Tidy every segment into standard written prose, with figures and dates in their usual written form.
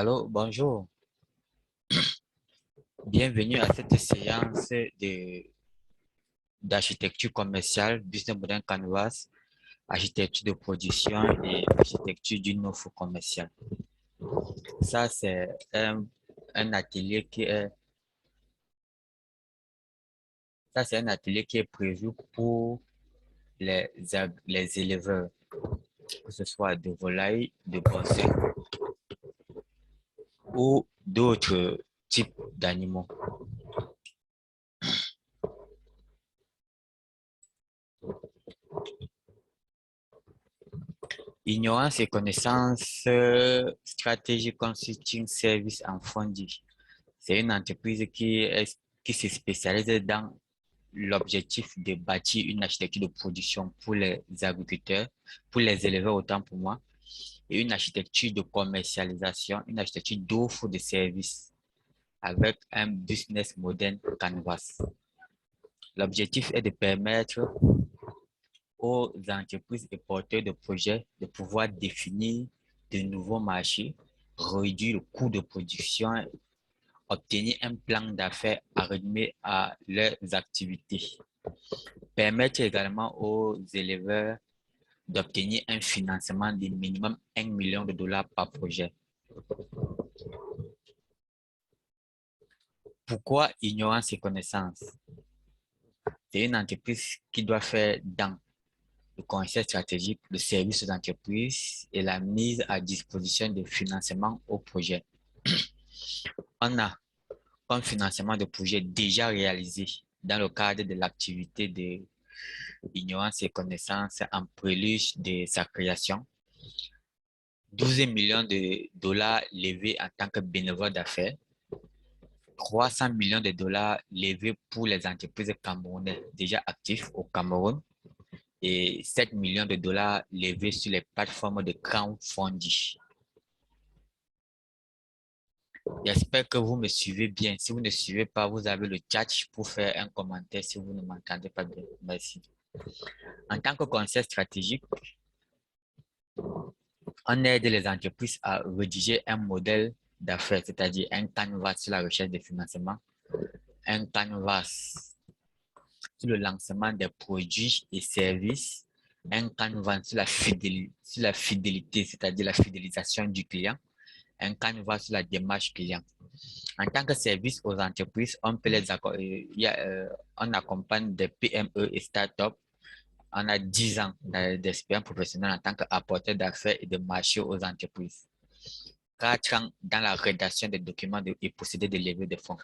Allô, bonjour. Bienvenue à cette séance d'architecture commerciale, business model canvas, architecture de production et architecture d'une offre commerciale. Ça, c'est un atelier qui est, ça, c'est un atelier qui est prévu pour les éleveurs, que ce soit de volailles, de poissons ou d'autres types d'animaux. Ignorance et connaissances, stratégie consulting service en Fondi. C'est une entreprise qui se spécialise dans l'objectif de bâtir une architecture de production pour les agriculteurs, pour les éleveurs autant pour moi, et une architecture de commercialisation, une architecture d'offre de services avec un business model canvas. L'objectif est de permettre aux entreprises et porteurs de projets de pouvoir définir de nouveaux marchés, réduire le coût de production, obtenir un plan d'affaires arrimé à leurs activités. Permettre également aux éleveurs d'obtenir un financement de minimum 1 million de dollars par projet. Pourquoi ignorance et connaissance? C'est une entreprise qui doit faire dans le conseil stratégique, le service aux entreprises et la mise à disposition de financement au projet. On a comme financement de projets déjà réalisés dans le cadre de l'activité de ignorance et connaissance en prélude de sa création. 12 millions de dollars levés en tant que bénévole d'affaires. 300 millions de dollars levés pour les entreprises camerounaises déjà actives au Cameroun et 7 millions de dollars levés sur les plateformes de crowdfunding. J'espère que vous me suivez bien. Si vous ne suivez pas, vous avez le chat pour faire un commentaire si vous ne m'entendez pas bien. Merci. En tant que conseil stratégique, on aide les entreprises à rédiger un modèle d'affaires, c'est-à-dire un canevas sur la recherche de financement, un canevas sur le lancement des produits et services, un canevas sur la fidélité, c'est-à-dire la fidélisation du client, un canevas sur la démarche client. En tant que service aux entreprises, on accompagne des PME et startups. On a 10 ans d'expérience professionnelle en tant qu'apporteur d'affaires et de marché aux entreprises. 4 ans dans la rédaction des documents et procédés de levée de fonds.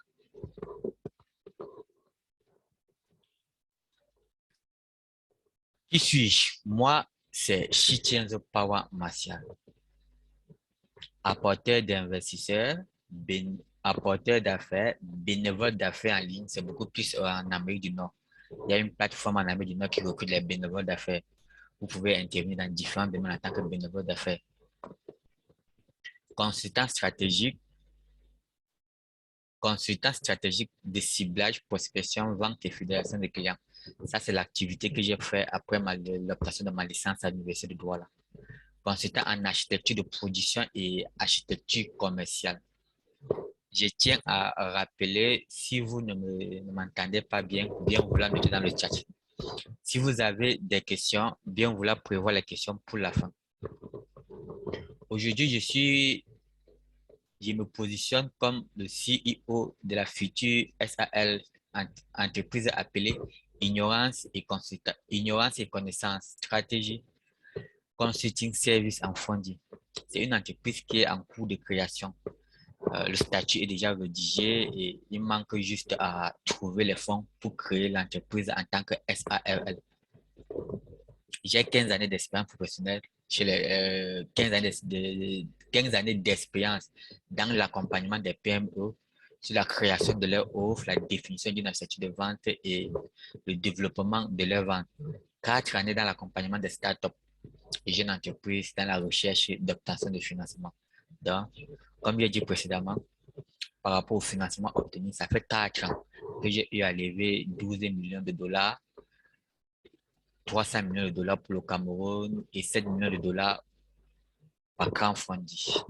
Qui suis-je? Moi, c'est Chitienzo Power Martial, apporteur d'investisseurs, apporteur d'affaires, bénévole d'affaires en ligne. C'est beaucoup plus en Amérique du Nord. Il y a une plateforme en Amérique du Nord qui recrute les bénévoles d'affaires. Vous pouvez intervenir dans différents domaines en tant que bénévole d'affaires. Consultant stratégique, consultant stratégique de ciblage, prospection, vente et fidélisation des clients. Ça, c'est l'activité que j'ai fait après l'obtention de ma licence à l'Université de Douala. Consultant en architecture de production et architecture commerciale. Je tiens à rappeler, si vous ne m'entendez pas bien, bien vouloir noter dans le chat. Si vous avez des questions, bien vouloir prévoir les questions pour la fin. Aujourd'hui, je me positionne comme le CEO de la future SAL, entreprise appelée Ignorance et Connaissance Stratégie Consulting Service en Fondi. C'est une entreprise qui est en cours de création. Le statut est déjà rédigé et il manque juste à trouver les fonds pour créer l'entreprise en tant que SARL. J'ai 15 années d'expérience professionnelle, chez les 15 années d'expérience dans l'accompagnement des PME, sur la création de leur offre, la définition d'une stratégie de vente et le développement de leur vente. 4 années dans l'accompagnement des startups et jeunes entreprises dans la recherche d'obtention de financement. Donc, comme j'ai dit précédemment, par rapport au financement obtenu, ça fait 4 ans que j'ai eu à lever 12 millions de dollars, 300 millions de dollars pour le Cameroun et 7 millions de dollars par crowdfunding.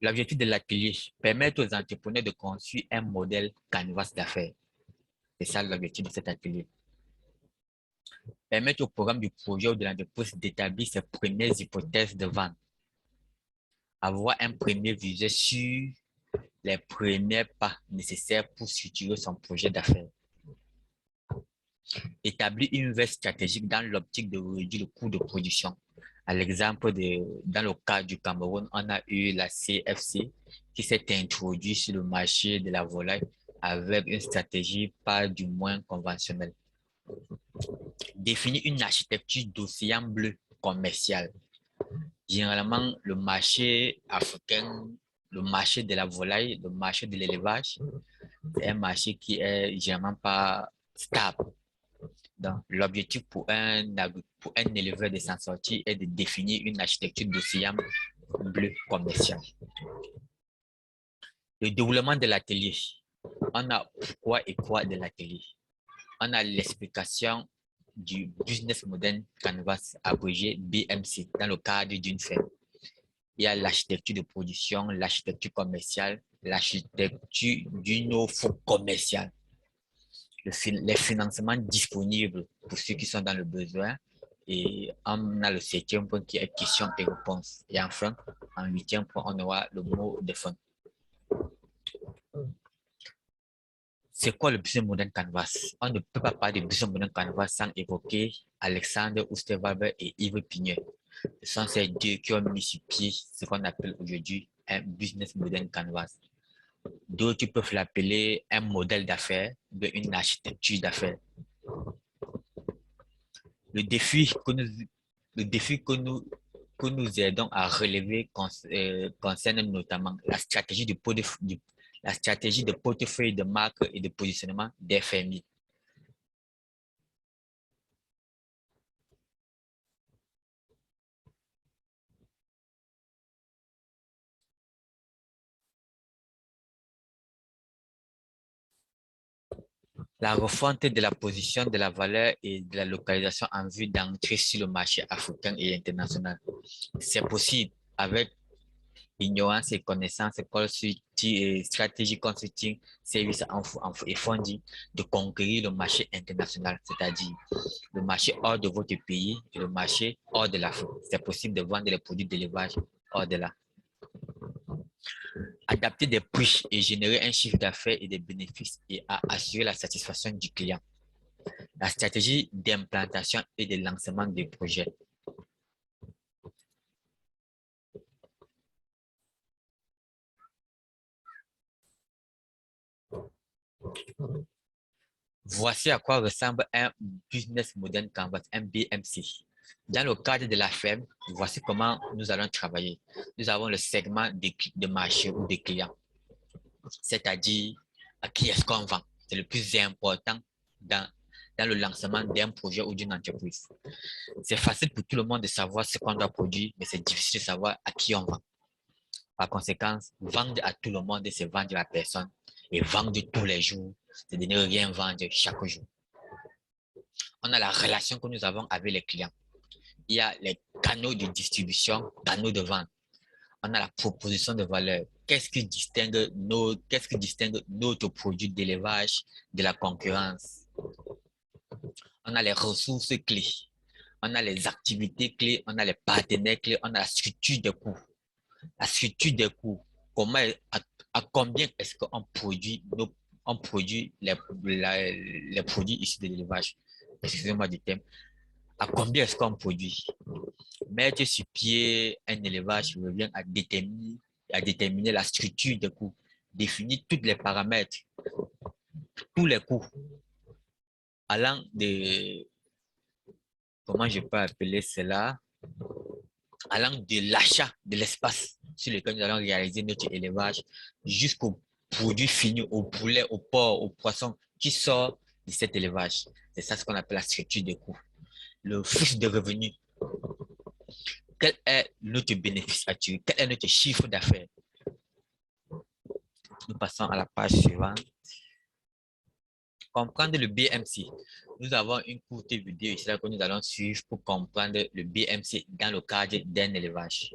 L'objectif de l'atelier, permettre aux entrepreneurs de construire un modèle canvas d'affaires. C'est ça l'objectif de cet atelier. Permettre au programme du projet ou de l'entreprise d'établir ses premières hypothèses de vente. Avoir un premier visuel sur les premiers pas nécessaires pour structurer son projet d'affaires. Établir une veille stratégique dans l'optique de réduire le coût de production. À l'exemple, dans le cas du Cameroun, on a eu la CFC qui s'est introduite sur le marché de la volaille avec une stratégie pas du moins conventionnelle. Définir une architecture d'océan bleu commercial. Généralement, le marché africain, le marché de la volaille, le marché de l'élevage, c'est un marché qui est généralement pas stable. Donc, l'objectif pour un éleveur de s'en sortir est de définir une architecture d'océan bleu commercial. Le déroulement de l'atelier. On a pourquoi et quoi de l'atelier. On a l'explication du Business Model Canvas, abrégé BMC, dans le cadre d'une ferme. Il y a l'architecture de production, l'architecture commerciale, l'architecture d'une offre commerciale, les financements disponibles pour ceux qui sont dans le besoin. Et on a le 7e point qui est questions et réponses. Et enfin, en 8e point, on aura le mot de fin. C'est quoi le Business Model Canvas? On ne peut pas parler de Business Model Canvas sans évoquer Alexandre Osterwalder et Yves Pignet. Ce sont ces deux qui ont mis sur pied ce qu'on appelle aujourd'hui un Business Model Canvas. D'autres peuvent l'appeler un modèle d'affaires, une architecture d'affaires. Le défi que nous aidons à relever concerne notamment la stratégie de portefeuille de marque et de positionnement des FMI. La refonte de la position de la valeur et de la localisation en vue d'entrer sur le marché africain et international. C'est possible avec ignorance et connaissances, stratégie consulting, services et funding, de conquérir le marché international, c'est-à-dire le marché hors de votre pays et le marché hors de l'Afrique. C'est possible de vendre les produits d'élevage hors de là. Adapter des prix et générer un chiffre d'affaires et des bénéfices et à assurer la satisfaction du client. La stratégie d'implantation et de lancement des projets. Voici à quoi ressemble un Business Model Canvas, un BMC. Dans le cadre de la ferme, voici comment nous allons travailler. Nous avons le segment de marché ou des clients, c'est-à-dire à qui est-ce qu'on vend. C'est le plus important dans le lancement d'un projet ou d'une entreprise. C'est facile pour tout le monde de savoir ce qu'on doit produire, mais c'est difficile de savoir à qui on vend. Par conséquent, vendre à tout le monde, c'est vendre à personne. Et vendre tous les jours, c'est de ne rien vendre chaque jour. On a la relation que nous avons avec les clients. Il y a les canaux de distribution, canaux de vente. On a la proposition de valeur. Qu'est-ce qui distingue notre produit d'élevage de la concurrence? On a les ressources clés. On a les activités clés, on a les partenaires clés, on a la structure des coûts. La structure des coûts, comment, à combien est-ce qu'on produit, les produits issus de l'élevage? Excusez-moi du thème. À combien est-ce qu'on produit? Mettre sur pied un élevage revient à déterminer la structure des coûts, définir tous les paramètres, tous les coûts, allant de, comment je peux appeler cela, allant de l'achat de l'espace sur lequel nous allons réaliser notre élevage jusqu'au produit fini, au poulet, au porc, au poisson qui sort de cet élevage. C'est ça ce qu'on appelle la structure des coûts. Le flux de revenus. Quel est notre bénéfice actuel? Quel est notre chiffre d'affaires? Nous passons à la page suivante. Comprendre le BMC. Nous avons une courte vidéo ici que nous allons suivre pour comprendre le BMC dans le cadre d'un élevage.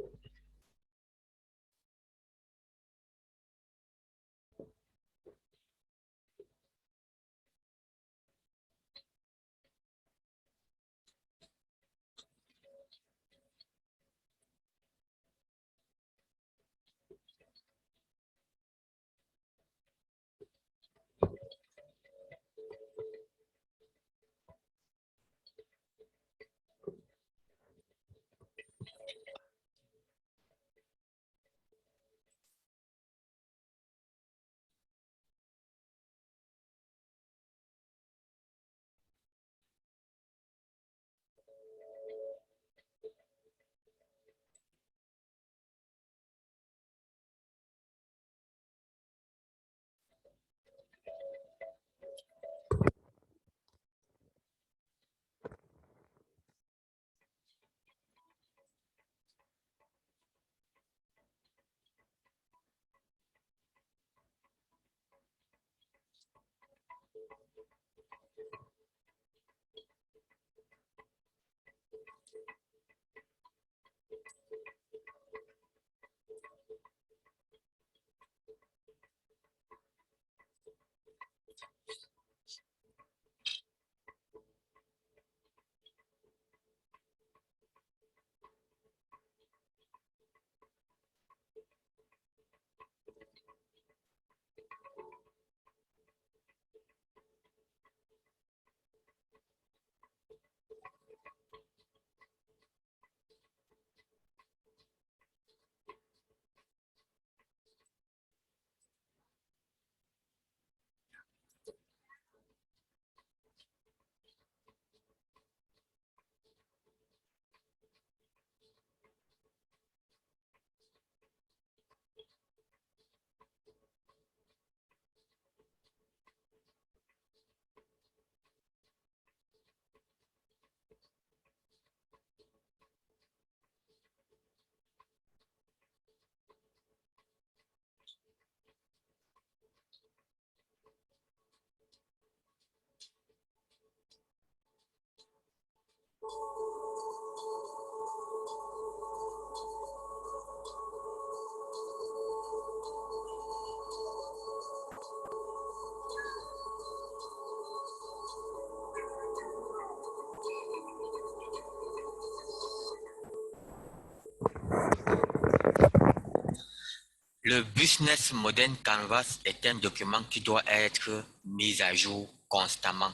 Le Business Model Canvas est un document qui doit être mis à jour constamment,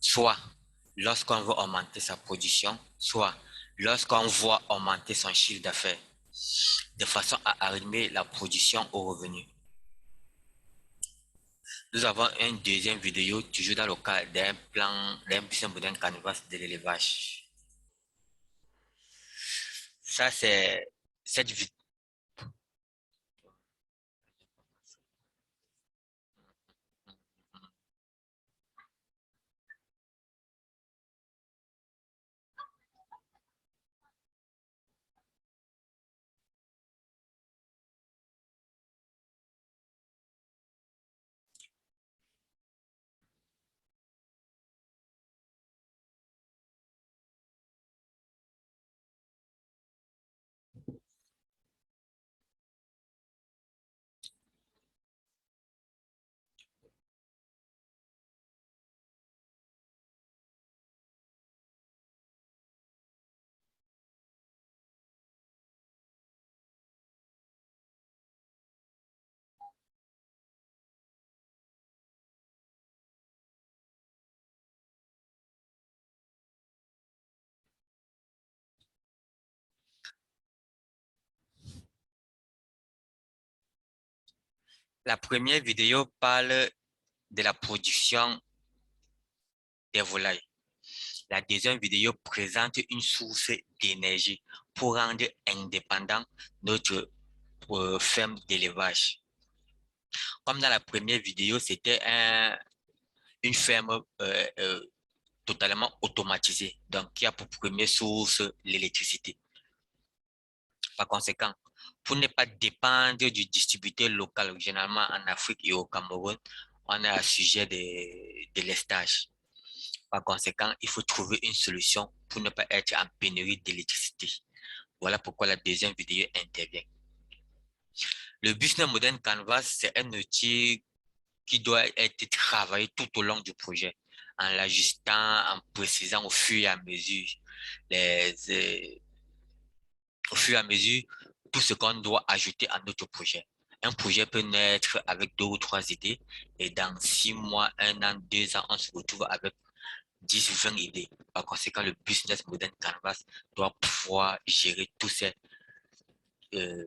soit lorsqu'on veut augmenter sa production, soit lorsqu'on voit augmenter son chiffre d'affaires, de façon à arrimer la production au revenu. Nous avons une deuxième vidéo, toujours dans le cas d'un plan, d'un business model canvas de l'élevage. Ça, c'est cette vidéo. La première vidéo parle de la production des volailles. La deuxième vidéo présente une source d'énergie pour rendre indépendant notre ferme d'élevage. Comme dans la première vidéo, c'était une ferme totalement automatisée, donc qui a pour première source l'électricité. Par conséquent, pour ne pas dépendre du distributeur local, généralement en Afrique et au Cameroun, on est à sujet de l'estage. Par conséquent, il faut trouver une solution pour ne pas être en pénurie d'électricité. Voilà pourquoi la deuxième vidéo intervient. Le Business Model Canvas, c'est un outil qui doit être travaillé tout au long du projet, en l'ajustant, en précisant les, euh, au fur et à mesure tout ce qu'on doit ajouter à notre projet. Un projet peut naître avec 2 ou 3 idées et dans 6 mois, 1 an, 2 ans, on se retrouve avec 10 ou 20 idées. Par conséquent, le Business Model Canvas doit pouvoir gérer tous ces euh,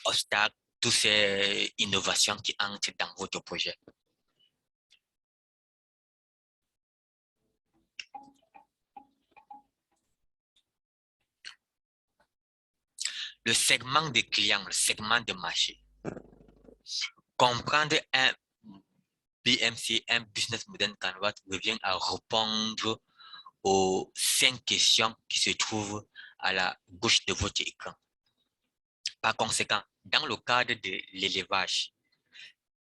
obstacles, toutes ces innovations qui entrent dans votre projet. Le segment des clients, le segment de marché. Comprendre un BMC, un Business Model Canvas, revient à répondre aux 5 questions qui se trouvent à la gauche de votre écran. Par conséquent, dans le cadre de l'élevage,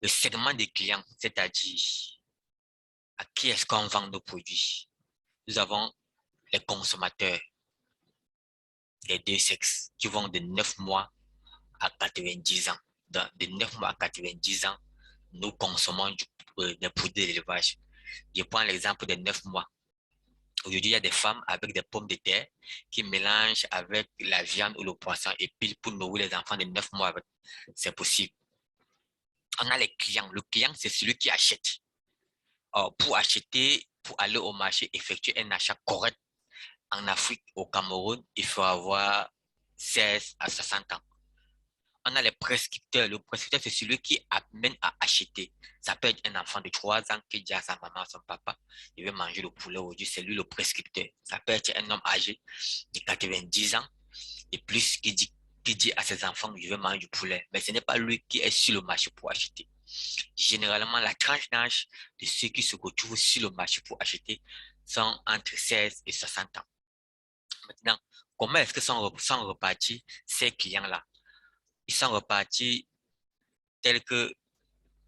le segment des clients, c'est-à-dire à qui est-ce qu'on vend nos produits, nous avons les consommateurs des 2 sexes qui vont de 9 mois à 90 ans. De 9 mois à 90 ans, nous consommons des produits d'élevage. Je prends l'exemple des 9 mois. Aujourd'hui, il y a des femmes avec des pommes de terre qui mélangent avec la viande ou le poisson et puis pour nourrir les enfants de 9 mois. C'est possible. On a les clients. Le client, c'est celui qui achète. Or, pour acheter, pour aller au marché, effectuer un achat correct en Afrique, au Cameroun, il faut avoir 16 à 60 ans. On a les prescripteurs. Le prescripteur, c'est celui qui amène à acheter. Ça peut être un enfant de 3 ans qui dit à sa maman, à son papa, il veut manger le poulet aujourd'hui, c'est lui le prescripteur. Ça peut être un homme âgé de 90 ans et plus qui dit à ses enfants, je veux manger du poulet. Mais ce n'est pas lui qui est sur le marché pour acheter. Généralement, la tranche d'âge de ceux qui se retrouvent sur le marché pour acheter sont entre 16 et 60 ans. Maintenant, comment est-ce que sont repartis ces clients-là? Ils sont repartis tels que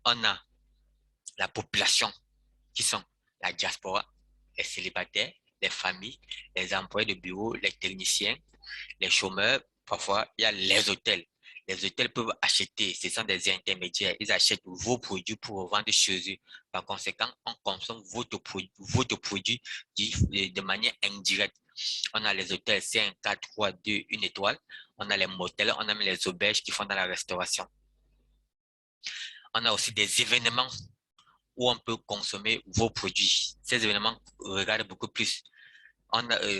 on a la population qui sont la diaspora, les célibataires, les familles, les employés de bureau, les techniciens, les chômeurs. Parfois, il y a les hôtels. Les hôtels peuvent acheter, ce sont des intermédiaires, ils achètent vos produits pour revendre chez eux. Par conséquent, on consomme votre produit de manière indirecte. On a les hôtels 5, 4, 3, 2, 1 étoile. On a les motels, on a même les auberges qui font dans la restauration. On a aussi des événements où on peut consommer vos produits. Ces événements regardent beaucoup plus.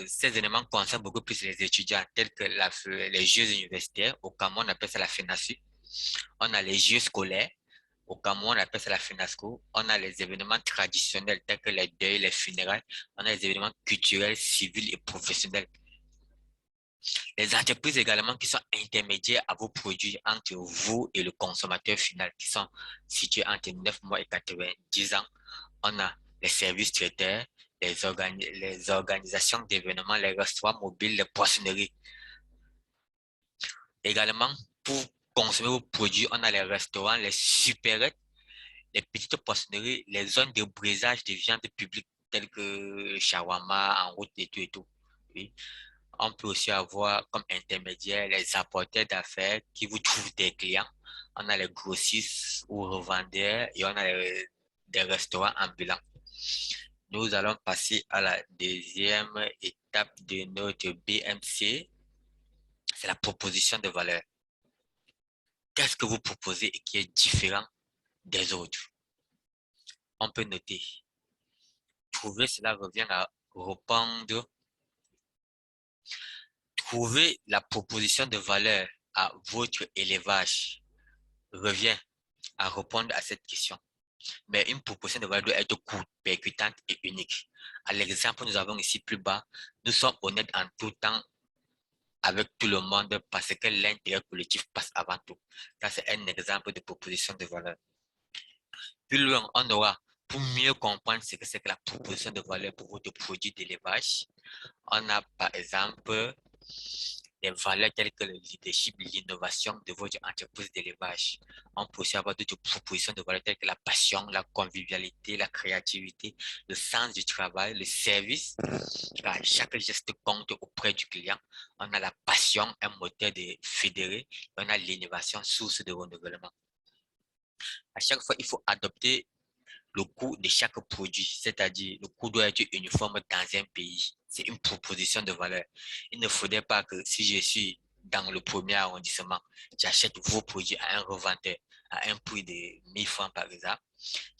Ces événements concernent beaucoup plus les étudiants, tels que les jeux universitaires. Au Cameroun, on appelle ça la FENASU. On a les jeux scolaires. Au Cameroun, on appelle ça la FENASCO. On a les événements traditionnels, tels que les deuils, les funérailles. On a les événements culturels, civils et professionnels. Les entreprises également qui sont intermédiaires à vos produits entre vous et le consommateur final, qui sont situés entre 9 mois et 90 ans. On a les services traiteurs, les organisations d'événements, les restaurants mobiles, les poissonneries. Également, pour consommer vos produits, on a les restaurants, les supérettes, les petites poissonneries, les zones de brisage de viande publique telles que shawarma en route et tout et tout. Oui. On peut aussi avoir comme intermédiaire les apporteurs d'affaires qui vous trouvent des clients. On a les grossistes ou revendeurs et on a des restaurants ambulants. Nous allons passer à la deuxième étape de notre BMC. C'est la proposition de valeur. Qu'est-ce que vous proposez et qui est différent des autres? On peut noter. Trouver, cela revient à répondre. Trouver la proposition de valeur à votre élevage revient à répondre à cette question. Mais une proposition de valeur doit être courte, percutante et unique. À l'exemple, nous avons ici plus bas, nous sommes honnêtes en tout temps avec tout le monde parce que l'intérêt collectif passe avant tout. Ça, c'est un exemple de proposition de valeur. Plus loin, on aura, pour mieux comprendre ce que c'est que la proposition de valeur pour votre produit d'élevage, on a par exemple des valeurs telles que le leadership, l'innovation de votre entreprise d'élevage. On peut aussi avoir d'autres propositions de valeurs telles que la passion, la convivialité, la créativité, le sens du travail, le service, car chaque geste compte auprès du client. On a la passion, un moteur de fédérer, on a l'innovation, source de renouvellement. À chaque fois, il faut adopter le coût de chaque produit, c'est-à-dire le coût doit être uniforme dans un pays. C'est une proposition de valeur. Il ne faudrait pas que si je suis dans le premier arrondissement, j'achète vos produits à un revendeur à un prix de 1000 francs par exemple.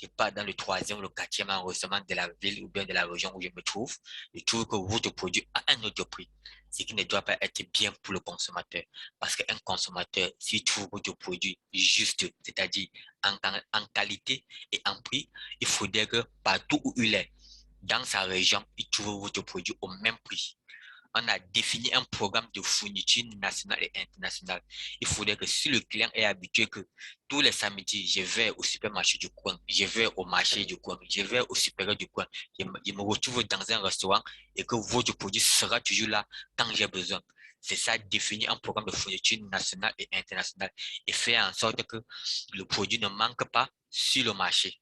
Je pars dans le troisième ou le quatrième arrondissement de la ville ou bien de la région où je me trouve. Je trouve que votre produit a un autre prix, ce qui ne doit pas être bien pour le consommateur. Parce qu'un consommateur, s'il trouve votre produit juste, c'est-à-dire en qualité et en prix, il faudrait que partout où il est, dans sa région, il trouve votre produit au même prix. On a défini un programme de fourniture nationale et internationale. Il faudrait que si le client est habitué que tous les samedis, je vais au supermarché du coin, je vais au marché du coin, je vais au supérieur du coin, je me retrouve dans un restaurant et que votre produit sera toujours là quand j'ai besoin. C'est ça, définir un programme de fourniture nationale et internationale et faire en sorte que le produit ne manque pas sur le marché.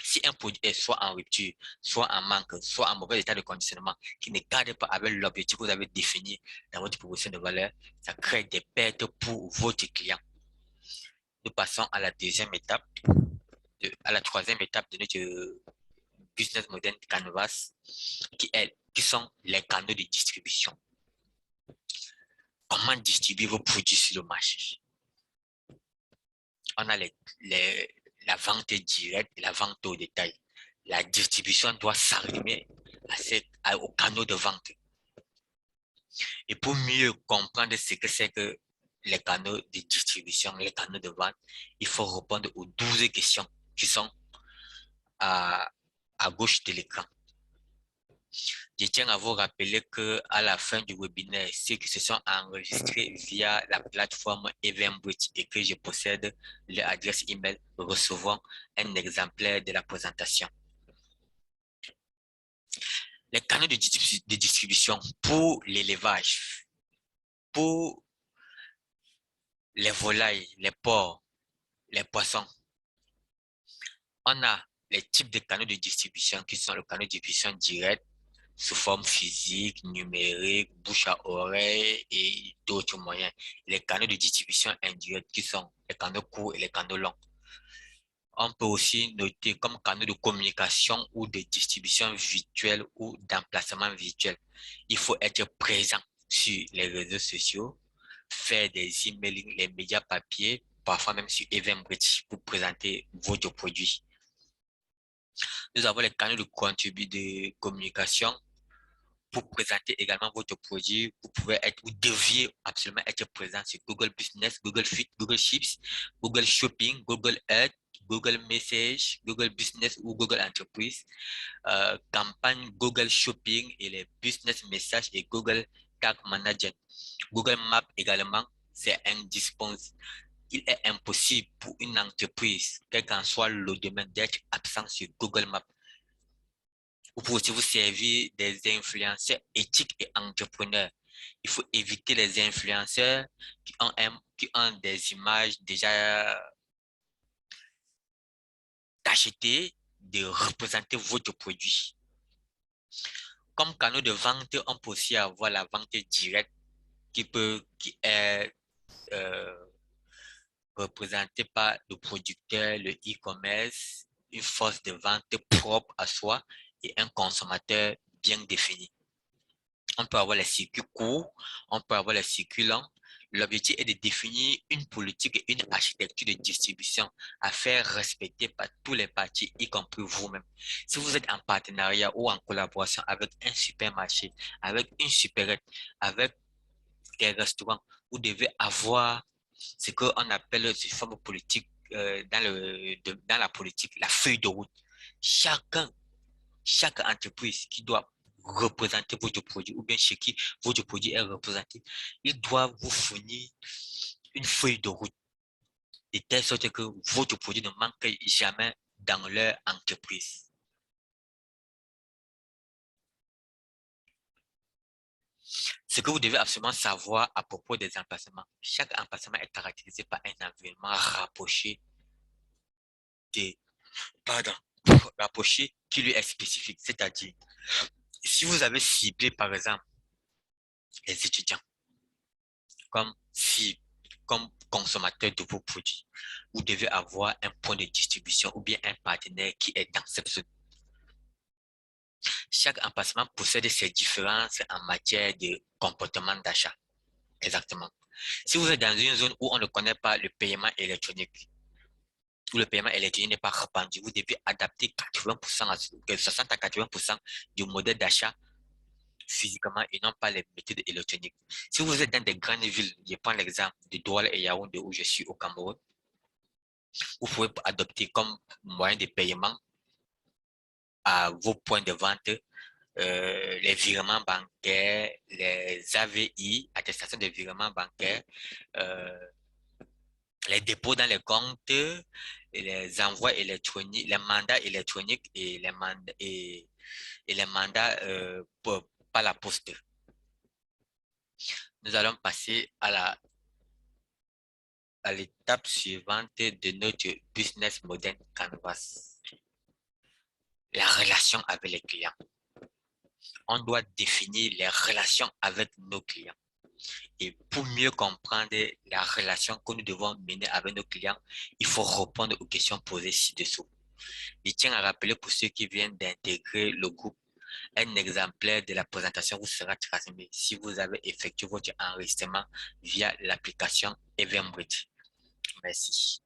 Si un produit est soit en rupture, soit en manque, soit en mauvais état de conditionnement, qui ne cadre pas avec l'objectif que vous avez défini dans votre proposition de valeur, ça crée des pertes pour votre client. Nous passons à la deuxième étape, à la troisième étape de notre business model Canvas, qui sont les canaux de distribution. Comment distribuer vos produits sur le marché? On a la vente directe et la vente au détail. La distribution doit s'arrimer aux canaux de vente. Et pour mieux comprendre ce que c'est que les canaux de distribution, les canaux de vente, il faut répondre aux 12 questions qui sont à, à gauche de l'écran. Je tiens à vous rappeler qu'à la fin du webinaire, ceux qui se sont enregistrés via la plateforme Eventbrite et que je possède leur adresse email recevront un exemplaire de la présentation. Les canaux de distribution pour l'élevage, pour les volailles, les porcs, les poissons. On a les types de canaux de distribution qui sont le canal de distribution direct sous forme physique, numérique, bouche à oreille et d'autres moyens. Les canaux de distribution indirects qui sont les canaux courts et les canaux longs. On peut aussi noter comme canaux de communication ou de distribution virtuelle ou d'emplacement virtuel. Il faut être présent sur les réseaux sociaux, faire des emails, les médias papier, parfois même sur Eventbrite pour présenter votre produit. Nous avons les canaux de communication pour présenter également votre produit. Vous pouvez être, vous deviez absolument être présent sur Google Business, Google Fit, Google Sheets, Google Shopping, Google Ads, Google Message, Google Business ou Google Entreprise, campagne Google Shopping et les Business Messages et Google Tag Manager. Google Maps également, c'est indispensable. Il est impossible pour une entreprise, quel qu'en soit le domaine, d'être absent sur Google Maps. Vous pouvez aussi vous servir des influenceurs éthiques et entrepreneurs. Il faut éviter les influenceurs qui ont des images déjà achetées de représenter votre produit. Comme canal de vente, on peut aussi avoir la vente directe qui est euh, représentée par le producteur, le e-commerce, une force de vente propre à soi et un consommateur bien défini. On peut avoir les circuits courts, on peut avoir les circuits longs. L'objectif est de définir une politique et une architecture de distribution à faire respecter par tous les parties, y compris vous-même. Si vous êtes en partenariat ou en collaboration avec un supermarché, avec une supérette, avec des restaurants, vous devez avoir ce qu'on appelle sous forme politique dans la politique, la feuille de route. Chaque entreprise qui doit représenter votre produit ou bien chez qui votre produit est représenté, ils doivent vous fournir une feuille de route de telle sorte que votre produit ne manque jamais dans leur entreprise. Ce que vous devez absolument savoir à propos des emplacements, chaque emplacement est caractérisé par un environnement rapproché de, pardon, rapproché qui lui est spécifique. C'est-à-dire, si vous avez ciblé, par exemple, les étudiants, comme si, comme consommateur de vos produits, vous devez avoir un point de distribution ou bien un partenaire qui est dans cette zone. Chaque emplacement possède ses différences en matière de comportement d'achat. Exactement. Si vous êtes dans une zone où on ne connaît pas le paiement électronique, où le paiement électronique n'est pas répandu, vous devez adapter 80% 60 à 80% du modèle d'achat physiquement et non pas les méthodes électroniques. Si vous êtes dans des grandes villes, je prends l'exemple de Douala et Yaoundé où je suis au Cameroun, vous pouvez adopter comme moyen de paiement à vos points de vente les virements bancaires, les AVI, attestations de virements bancaires, euh, les dépôts dans les comptes, et les envois électroniques, les mandats électroniques et les mandats par la poste. Nous allons passer à l'étape suivante de notre business model Canvas. La relation avec les clients. On doit définir les relations avec nos clients. Et pour mieux comprendre la relation que nous devons mener avec nos clients, il faut répondre aux questions posées ci-dessous. Je tiens à rappeler pour ceux qui viennent d'intégrer le groupe, un exemplaire de la présentation vous sera transmis si vous avez effectué votre enregistrement via l'application Eventbrite. Merci.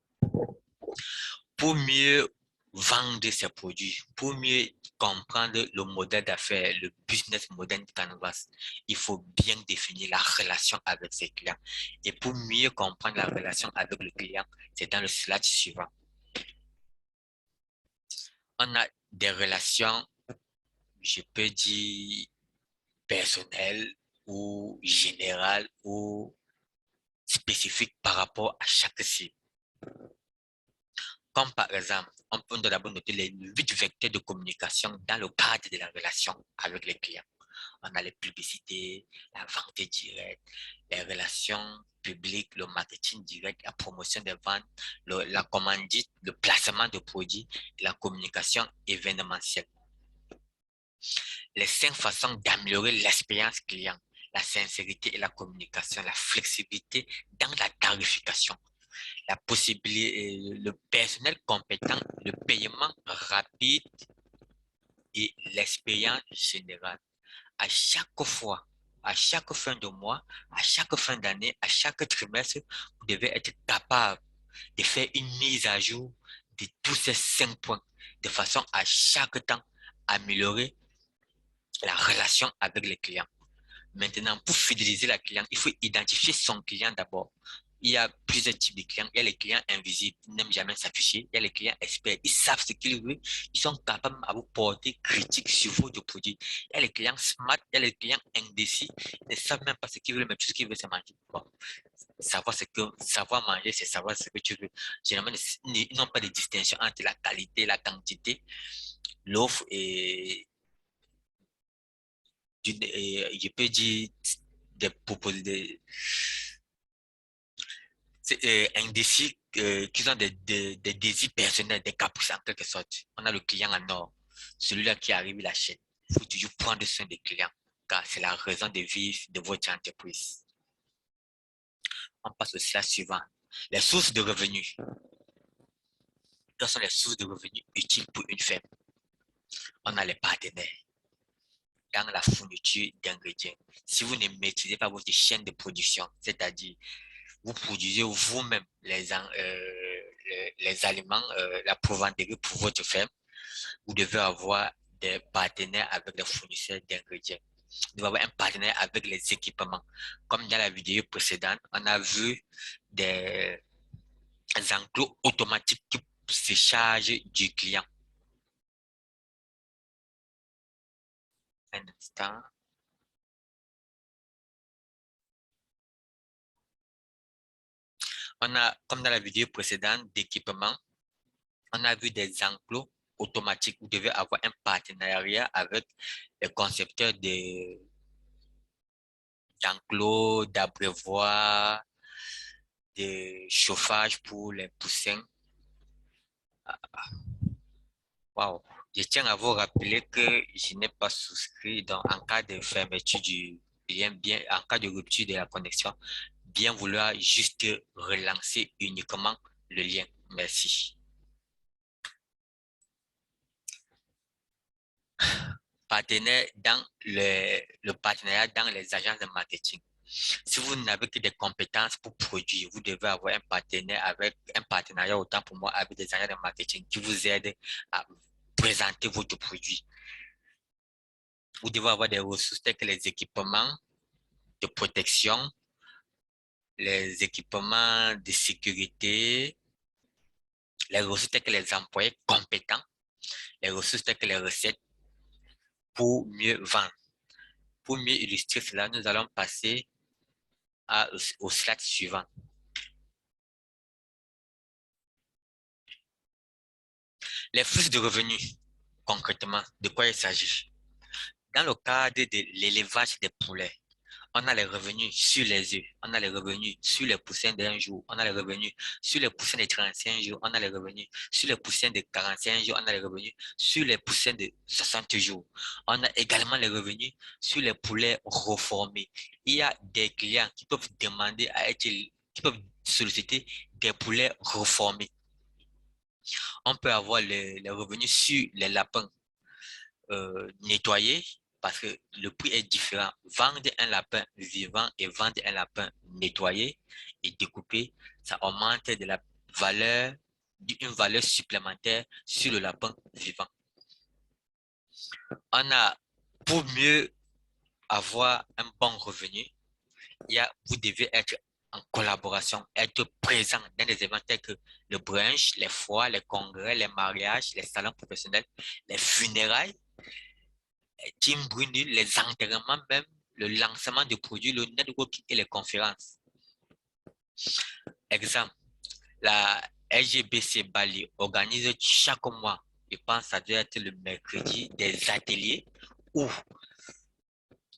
Pour mieux vendre ses produits, pour mieux comprendre le modèle d'affaires, le business model Canvas, il faut bien définir la relation avec ses clients. Et pour mieux comprendre la relation avec le client, c'est dans le slide suivant. On a des relations, je peux dire, personnelles ou générales ou spécifiques par rapport à chaque cible. Comme par exemple, on peut d'abord noter les 8 vecteurs de communication dans le cadre de la relation avec les clients. On a les publicités, la vente directe, les relations publiques, le marketing direct, la promotion des ventes, la commandite, le placement de produits, la communication événementielle. Les 5 façons d'améliorer l'expérience client, la sincérité et la communication, la flexibilité dans la tarification, la possibilité, le personnel compétent, le paiement rapide et l'expérience générale. À chaque fois, à chaque fin de mois, à chaque fin d'année, à chaque trimestre, vous devez être capable de faire une mise à jour de tous ces 5 points de façon à chaque temps améliorer la relation avec les clients. Maintenant, pour fidéliser la cliente, il faut identifier son client d'abord. Il y a plusieurs types de clients. Il y a les clients invisibles, qui n'aiment jamais s'afficher. Il y a les clients experts, ils savent ce qu'ils veulent. Ils sont capables à vous porter critique sur votre produit. Il y a les clients smart, il y a les clients indécis. Ils ne savent même pas ce qu'ils veulent, mais tout ce qu'ils veulent, c'est manger. Bon. Savoir manger, c'est savoir ce que tu veux. Généralement, ils n'ont pas de distinction entre la qualité, la quantité, l'offre et je peux dire des propos, indécis qui ont des désirs personnels, des caprices en quelque sorte. On a le client en or, celui-là qui arrive, il achète. Il faut toujours prendre soin des clients, car c'est la raison de vivre de votre entreprise. On passe au slide suivant. Les sources de revenus. Quelles sont les sources de revenus utiles pour une ferme? On a les partenaires dans la fourniture d'ingrédients. Si vous ne maîtrisez pas votre chaîne de production, c'est-à-dire vous produisez vous-même les aliments, la provenderie pour votre ferme, vous devez avoir des partenaires avec les fournisseurs d'ingrédients. Vous devez avoir un partenaire avec les équipements. Comme dans la vidéo précédente, on a vu des enclos automatiques qui se chargent du client. Un instant. On a, comme dans la vidéo précédente d'équipement, on a vu des enclos automatiques. Vous devez avoir un partenariat avec les concepteurs d'enclos, d'abreuvoirs, de chauffage pour les poussins. Wow. Je tiens à vous rappeler que je n'ai pas souscrit, donc en cas de fermeture du lien, en cas de rupture de la connexion, bien vouloir juste relancer uniquement le lien. Merci. Partenaire dans le partenariat dans les agences de marketing. Si vous n'avez que des compétences pour produire, vous devez avoir un partenaire avec un partenariat, autant pour moi, avec des agences de marketing qui vous aident à présenter votre produit. Vous devez avoir des ressources telles que les équipements de protection, les équipements de sécurité, les ressources telles que les employés compétents, les ressources telles que les recettes pour mieux vendre. Pour mieux illustrer cela, nous allons passer au slide suivant. Les flux de revenus, concrètement, de quoi il s'agit? Dans le cadre de l'élevage des poulets, on a les revenus sur les œufs, on a les revenus sur les poussins d'un jour, on a les revenus sur les poussins de 35 jours, on a les revenus sur les poussins de 45 jours, on a les revenus sur les poussins de 60 jours. On a également les revenus sur les poulets reformés. Il y a des clients qui peuvent demander qui peuvent solliciter des poulets reformés. On peut avoir les revenus sur les lapins nettoyés parce que le prix est différent. Vendre un lapin vivant et vendre un lapin nettoyé et découpé, ça augmente de la valeur, une valeur supplémentaire sur le lapin vivant. On a, pour mieux avoir un bon revenu, vous devez être en collaboration, être présent dans des événements tels que le brunch, les foires, les congrès, les mariages, les salons professionnels, les funérailles, les team brunil, les enterrements même, le lancement de produits, le networking et les conférences. Exemple, la LGBC Bali organise chaque mois, je pense que ça doit être le mercredi, des ateliers où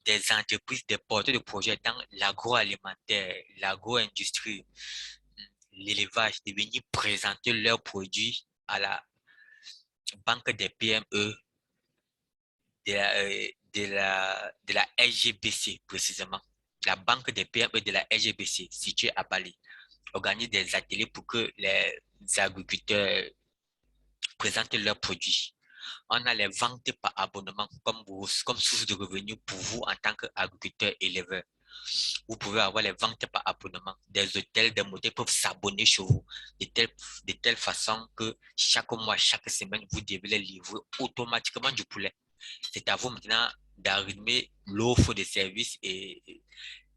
des entreprises, des porteurs de projets dans l'agroalimentaire, l'agro-industrie, l'élevage, de venir présenter leurs produits à la banque des PME de la LGBC précisément. La banque des PME de la LGBC située à Bali. organise des ateliers pour que les agriculteurs présentent leurs produits. On a les ventes par abonnement comme source de revenus pour vous en tant qu'agriculteur éleveur. Vous pouvez avoir les ventes par abonnement. Des hôtels, des motels peuvent s'abonner chez vous de telle façon que chaque mois, chaque semaine, vous devez les livrer automatiquement du poulet. C'est à vous maintenant d'arrimer l'offre de services et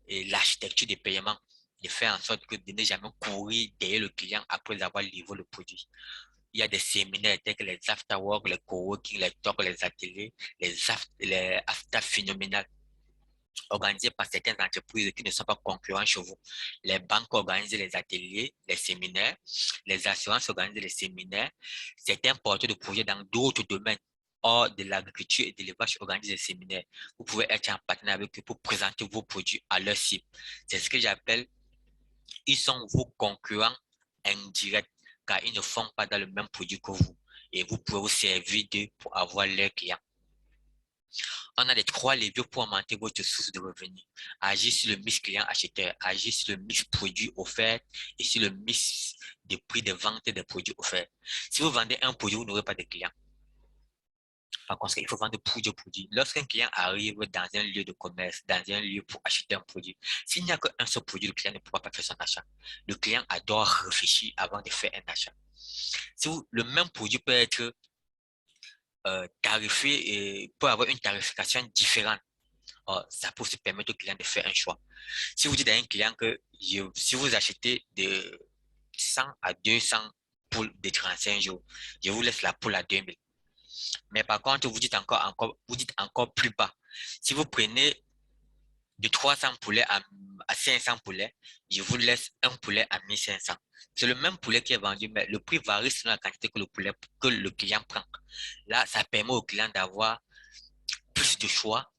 l'architecture des paiements, de faire en sorte que de ne jamais courir derrière le client après avoir livré le produit. Il y a des séminaires tels que les after-work, les coworking, les talks, les ateliers, les after phénoménales organisés par certaines entreprises qui ne sont pas concurrents chez vous. Les banques organisent les ateliers, les séminaires, les assurances organisent les séminaires, certains porteurs de projets dans d'autres domaines hors de l'agriculture et de l'élevage organisent des séminaires. Vous pouvez être en partenariat avec eux pour présenter vos produits à leur cible. C'est ce que j'appelle, ils sont vos concurrents indirects car ils ne font pas dans le même produit que vous. Et vous pouvez vous servir d'eux pour avoir leurs clients. On a les trois leviers pour augmenter votre source de revenus. Agir sur le mix client-acheteur, agir sur le mix produit offert et sur le mix des prix de vente des produits offerts. Si vous vendez un produit, vous n'aurez pas de clients. Par conséquent, il faut vendre plusieurs produits. Lorsqu'un client arrive dans un lieu de commerce, dans un lieu pour acheter un produit, s'il n'y a qu'un seul produit, le client ne pourra pas faire son achat. Le client adore réfléchir avant de faire un achat. Si vous, le même produit peut être tarifé et peut avoir une tarification différente. Ça peut aussi permettre au client de faire un choix. Si vous dites à un client que si vous achetez de 100 à 200 poules de 35 jours, je vous laisse la poule à 2000. Mais par contre, vous dites encore plus bas. Si vous prenez de 300 poulets à 500 poulets, je vous laisse un poulet à 1500. C'est le même poulet qui est vendu, mais le prix varie selon la quantité que le client prend. Là, ça permet au client d'avoir plus de choix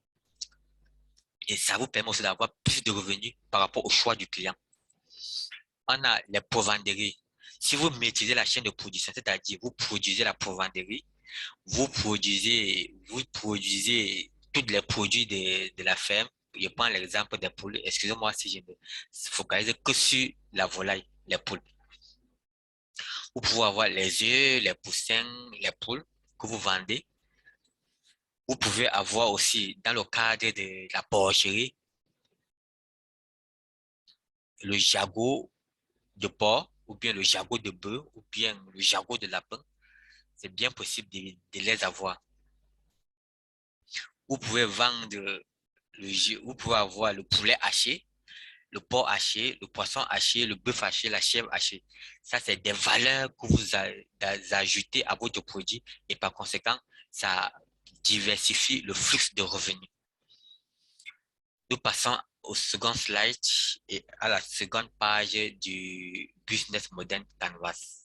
et ça vous permet aussi d'avoir plus de revenus par rapport au choix du client. On a les provenderies. Si vous maîtrisez la chaîne de production, c'est-à-dire vous produisez la provenderie, vous produisez tous les produits de la ferme. Je prends l'exemple des poules. Excusez-moi si je me focalise que sur la volaille, les poules. Vous pouvez avoir les œufs, les poussins, les poules que vous vendez. Vous pouvez avoir aussi, dans le cadre de la porcherie, le jagot de porc, ou bien le jagot de bœuf, ou bien le jagot de lapin. C'est bien possible de les avoir. Vous pouvez vendre, vous pouvez avoir le poulet haché, le porc haché, le poisson haché, le bœuf haché, la chèvre hachée. Ça, c'est des valeurs que vous ajoutez à votre produit et par conséquent, ça diversifie le flux de revenus. Nous passons au second slide et à la seconde page du Business Model Canvas.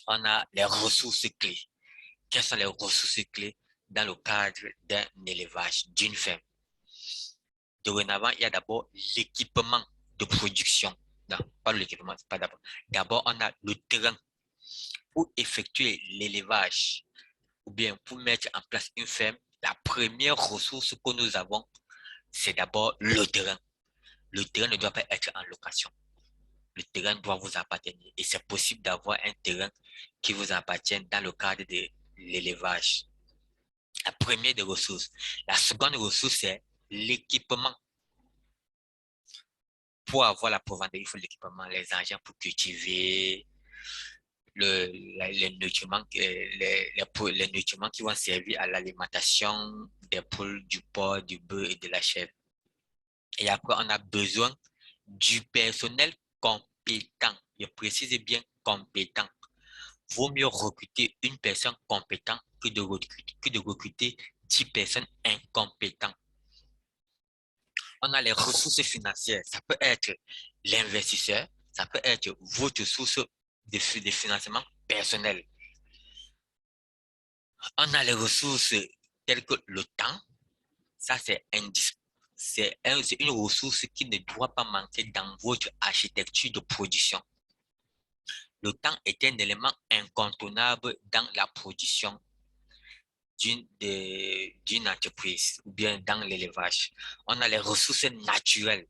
On a les ressources clés. Quelles sont les ressources clés dans le cadre d'un élevage, d'une ferme? Dorénavant, il y a d'abord l'équipement de production. Non, pas l'équipement, c'est pas d'abord. D'abord, on a le terrain pour effectuer l'élevage ou bien pour mettre en place une ferme. La première ressource que nous avons, c'est d'abord le terrain. Le terrain ne doit pas être en location. Le terrain doit vous appartenir. Et c'est possible d'avoir un terrain qui vous appartient dans le cadre de l'élevage. La première des ressources. La seconde ressource, c'est l'équipement. Pour avoir la provenderie, il faut l'équipement, les engins pour cultiver, les nutriments, les nutriments qui vont servir à l'alimentation des poules, du porc, du bœuf et de la chèvre. Et après, on a besoin du personnel compétent. Je précise bien compétent. Vaut mieux recruter une personne compétente que de recruter 10 personnes incompétentes. On a les ressources financières. Ça peut être l'investisseur, ça peut être votre source de financement personnel. On a les ressources telles que le temps. Ça, c'est une ressource qui ne doit pas manquer dans votre architecture de production. Le temps est un élément incontournable dans la production d'une entreprise ou bien dans l'élevage. On a les ressources naturelles.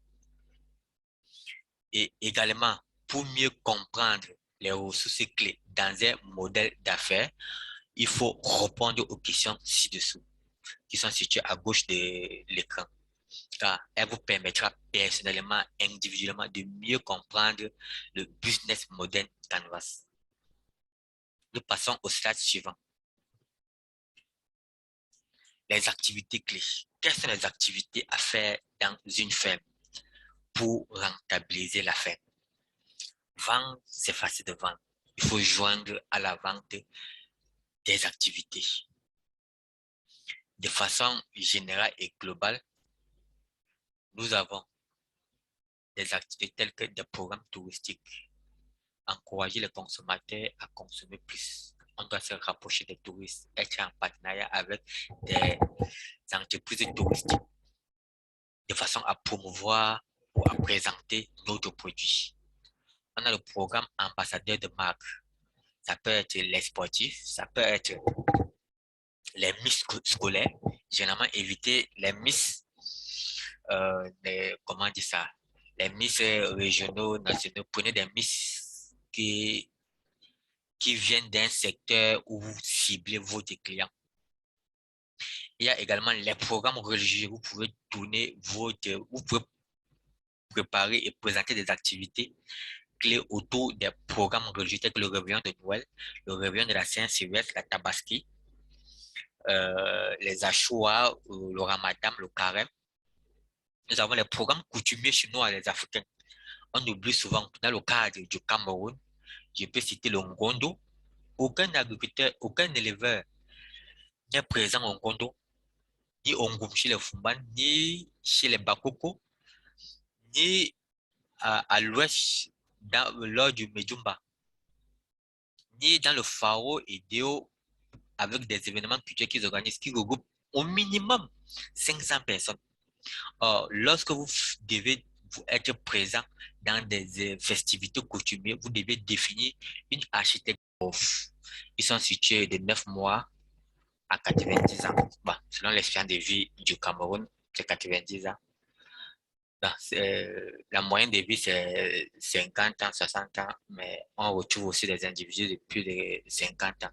Et également, pour mieux comprendre les ressources clés dans un modèle d'affaires, il faut répondre aux questions ci-dessous, qui sont situées à gauche de l'écran, car elle vous permettra personnellement, individuellement, de mieux comprendre le business model Canvas. Nous passons au slide suivant. Les activités clés. Quelles sont les activités à faire dans une ferme pour rentabiliser la ferme? Vendre, c'est facile de vendre. Il faut joindre à la vente des activités. De façon générale et globale, nous avons des activités telles que des programmes touristiques, encourager les consommateurs à consommer plus. On doit se rapprocher des touristes, être en partenariat avec des entreprises touristiques de façon à promouvoir ou à présenter notre produit. On a le programme ambassadeur de marque. Ça peut être les sportifs, ça peut être les miss scolaires. Généralement, éviter les miss, comment dire ça, les miss régionaux, nationaux. Prenez des miss qui viennent d'un secteur où vous ciblez vos clients. Il y a également les programmes religieux. Vous pouvez tourner vous pouvez préparer et présenter des activités clés autour des programmes religieux tels que le réveillon de Noël, le réveillon de la Saint-Sylvestre, la Tabaski, les Ashura, le Ramadan, le Carême. Nous avons les programmes coutumiers chinois, les Africains. On oublie souvent, dans le cadre du Cameroun, je peux citer le Ngondo. Aucun agriculteur, aucun éleveur n'est présent au Ngondo, ni au Ngum chez les Fumban, ni chez les Bakoko, ni à l'ouest lors du Medjumba, ni dans le Faro et Deo avec des événements culturels qu'ils organisent qui regroupent au minimum 500 personnes. Or, lorsque vous devez vous être présent dans des festivités coutumières, vous devez définir une architecture. Ils sont situés de 9 mois à 90 ans. Bon, selon l'expérience de vie du Cameroun, c'est 90 ans. Bon, la moyenne de vie, c'est 50 ans, 60 ans, mais on retrouve aussi des individus de plus de 50 ans.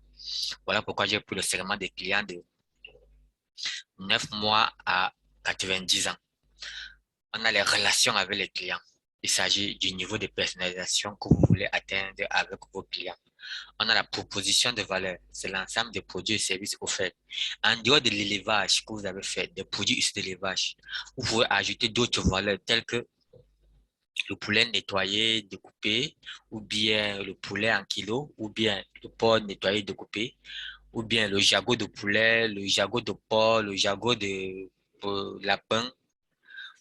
Voilà pourquoi j'ai pris le segment des clients de 9 mois à 90 ans. On a les relations avec les clients. Il s'agit du niveau de personnalisation que vous voulez atteindre avec vos clients. On a la proposition de valeur. C'est l'ensemble des produits et services offerts. En dehors de l'élevage que vous avez fait, des produits issus de l'élevage, vous pouvez ajouter d'autres valeurs telles que le poulet nettoyé, découpé, ou bien le poulet en kilo, ou bien le porc nettoyé, découpé, ou bien le jagot de poulet, le jagot de porc, le jagot de lapin.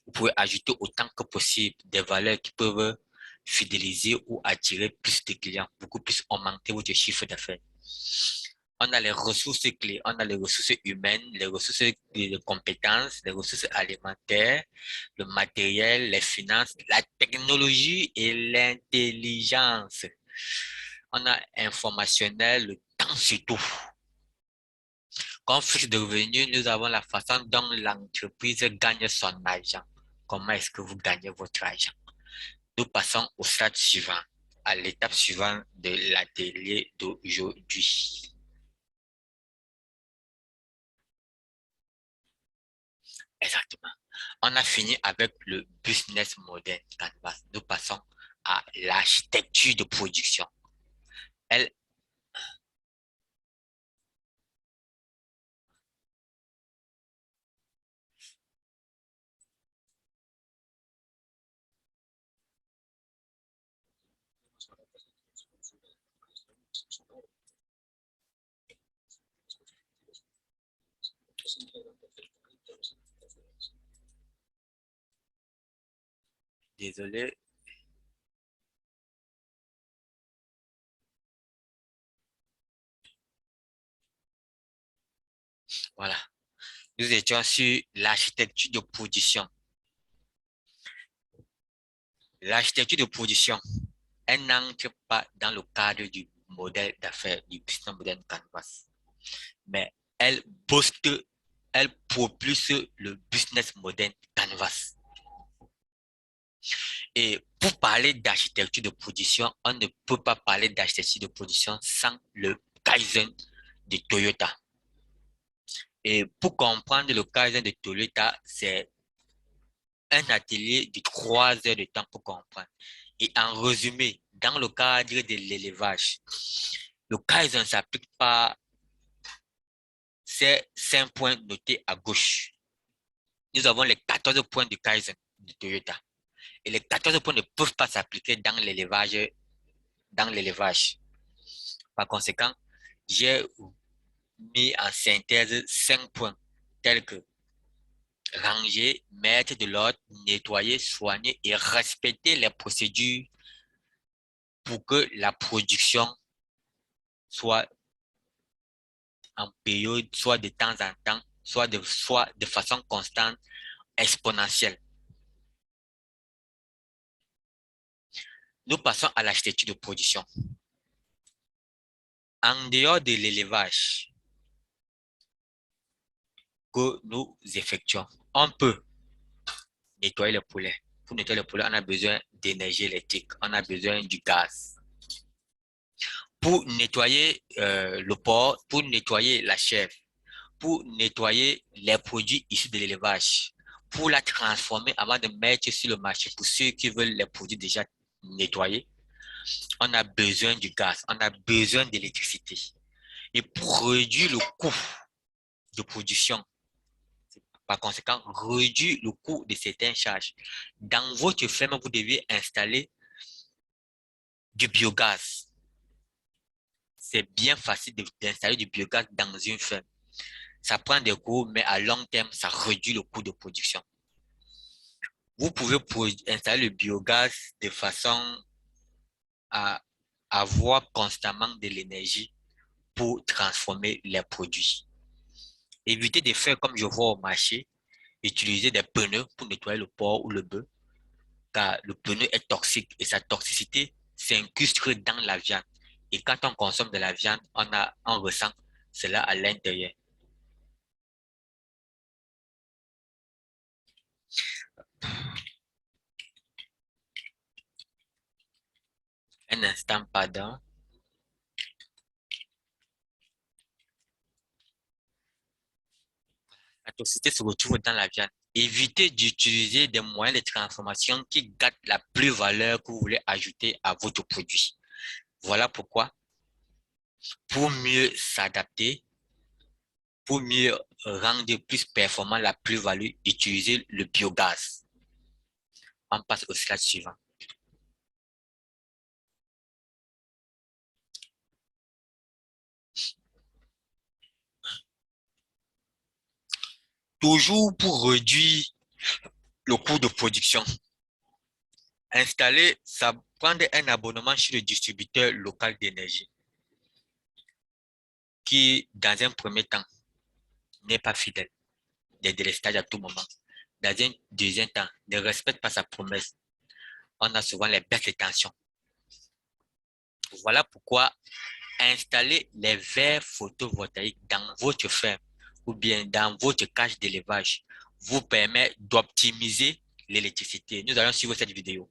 Vous pouvez ajouter autant que possible des valeurs qui peuvent fidéliser ou attirer plus de clients, beaucoup plus augmenter votre chiffre d'affaires. On a les ressources clés, on a les ressources humaines, les ressources de compétences, les ressources alimentaires, le matériel, les finances, la technologie et l'intelligence. On a informationnel, le temps surtout. Comme fiche de revenu, nous avons la façon dont l'entreprise gagne son argent. Comment est-ce que vous gagnez votre argent? Nous passons au stade suivant, à l'étape suivante de l'atelier d'aujourd'hui. Exactement. On a fini avec le business model Canvas. Nous passons à l'architecture de production. Elle, désolé, voilà. Nous étions sur l'architecture de production. L'architecture de production, elle n'entre pas dans le cadre du modèle d'affaires, du business model Canvas, mais elle booste, elle propulse le business model Canvas. Et Pour parler d'architecture de production, on ne peut pas parler d'architecture de production sans le Kaizen de Toyota. Et pour comprendre le Kaizen de Toyota, c'est un atelier de 3 heures de temps pour comprendre. Et en résumé, dans le cadre de l'élevage, le Kaizen s'applique par ces 5 points notés à gauche. Nous avons les 14 points du Kaizen de Toyota. Et les 14 points ne peuvent pas s'appliquer dans l'élevage. Par conséquent, j'ai mis en synthèse 5 points tels que ranger, mettre de l'ordre, nettoyer, soigner et respecter les procédures pour que la production soit en période, soit de temps en temps, soit de façon constante, exponentielle. Nous passons à l'architecture de production. En dehors de l'élevage que nous effectuons, on peut nettoyer le poulet. Pour nettoyer le poulet, on a besoin d'énergie électrique, on a besoin du gaz. Pour nettoyer le porc, pour nettoyer la chèvre, pour nettoyer les produits issus de l'élevage, pour la transformer avant de mettre sur le marché, pour ceux qui veulent les produits déjà nettoyés, on a besoin du gaz, on a besoin d'électricité. Et pour réduire le coût de production, par conséquent, réduire le coût de certaines charges, dans votre ferme, vous devez installer du biogaz. C'est bien facile d'installer du biogaz dans une ferme. Ça prend des coûts, mais à long terme, ça réduit le coût de production. Vous pouvez installer le biogaz de façon à avoir constamment de l'énergie pour transformer les produits. Évitez de faire comme je vois au marché, utiliser des pneus pour nettoyer le porc ou le bœuf, car le pneu est toxique et sa toxicité s'incruste dans la viande. Et quand on consomme de la viande, on ressent cela à l'intérieur. Un instant, pardon. La toxicité se retrouve dans la viande. Évitez d'utiliser des moyens de transformation qui gâtent la plus-valeur que vous voulez ajouter à votre produit. Voilà pourquoi, pour mieux s'adapter, pour mieux rendre plus performant la plus-value, utilisez le biogaz. On passe au slide suivant. Toujours pour réduire le coût de production, prendre un abonnement chez le distributeur local d'énergie qui, dans un premier temps, n'est pas fidèle, des délestages à tout moment. Dans un deuxième temps, ne respecte pas sa promesse. On a souvent les baisses de tension. Voilà pourquoi installer les verres photovoltaïques dans votre ferme ou bien dans votre cage d'élevage vous permet d'optimiser l'électricité. Nous allons suivre cette vidéo.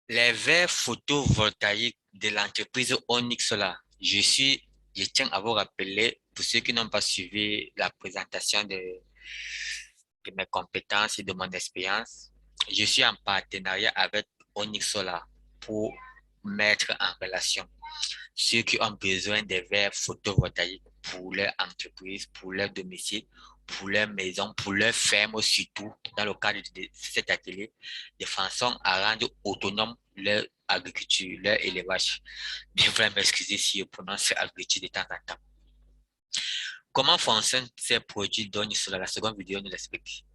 Les verres photovoltaïques de l'entreprise Onyx Solar. Je tiens à vous rappeler pour ceux qui n'ont pas suivi la présentation de mes compétences et de mon expérience, je suis en partenariat avec Onyx Solar pour mettre en relation ceux qui ont besoin des verres photovoltaïques pour leur entreprise, pour leur domicile, pour leur maison, pour leur ferme surtout, dans le cadre de cet atelier, de façon à rendre autonome leur agriculture, leur élevage. Devrais m'excuser si je prononce agriculture de temps en temps. Comment fonctionnent ces produits dont sur la seconde vidéo nous l'explique.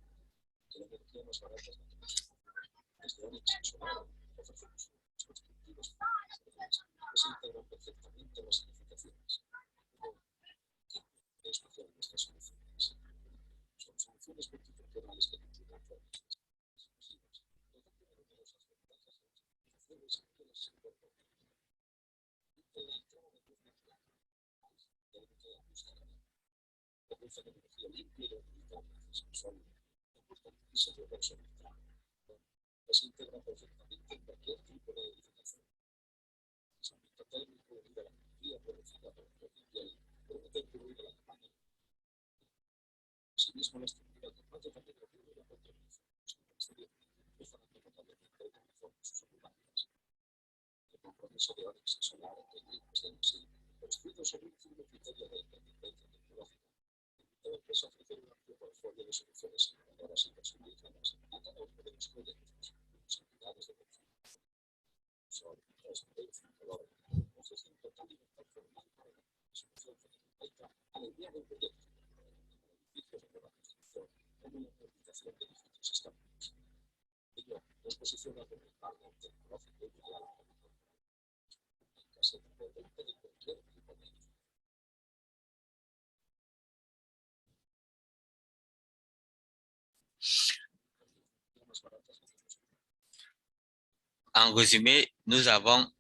En résumé, nous avons...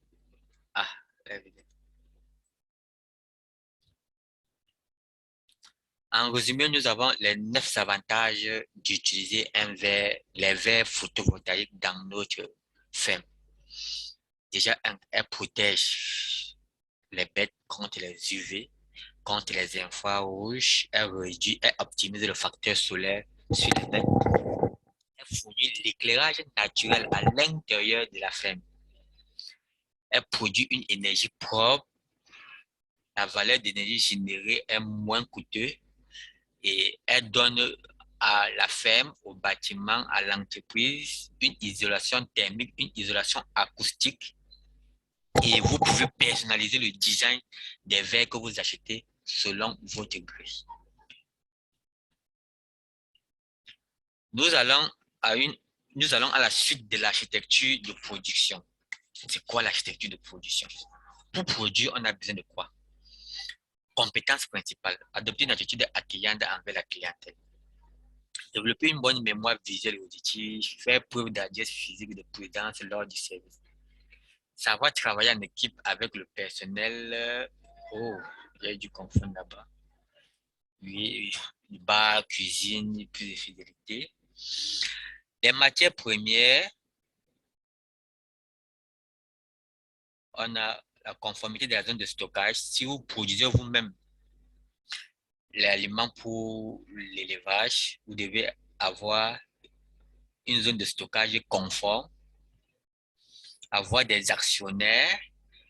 Ah, en résumé, nous avons les 9 avantages d'utiliser les verres photovoltaïques dans notre ferme. Déjà, elle protège les bêtes contre les UV, contre les infrarouges, elle réduit et optimise le facteur solaire sur les bêtes. Elle fournit l'éclairage naturel à l'intérieur de la ferme. Elle produit une énergie propre. La valeur d'énergie générée est moins coûteuse et elle donne à la ferme, au bâtiment, à l'entreprise une isolation thermique, une isolation acoustique. Et vous pouvez personnaliser le design des verres que vous achetez selon votre grille. Nous allons nous allons à la suite de l'architecture de production. C'est quoi l'architecture de production? Pour produire, on a besoin de quoi? Compétences principales. Adopter une attitude accueillante envers la clientèle. Développer une bonne mémoire visuelle et auditive. Faire preuve d'adresse physique et de prudence lors du service. Savoir travailler en équipe avec le personnel. Oh, j'ai dû confondre là-bas. Oui, bar, cuisine, plus de fidélité. Les matières premières, on a la conformité de la zone de stockage. Si vous produisez vous-même l'aliment pour l'élevage, vous devez avoir une zone de stockage conforme, avoir des actionnaires,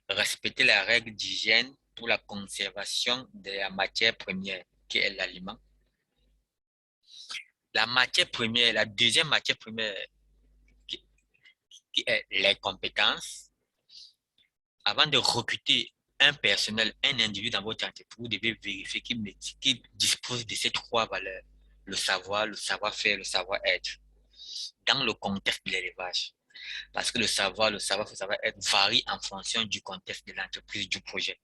respecter la règle d'hygiène pour la conservation de la matière première, qui est l'aliment. La matière première, la deuxième matière première, qui est les compétences. Avant de recruter un personnel, un individu dans votre entreprise, vous devez vérifier qu'il dispose de ces 3 valeurs. Le savoir, le savoir-faire, le savoir-être. Dans le contexte de l'élevage. Parce que le savoir, le savoir-être varie en fonction du contexte de l'entreprise, du projet.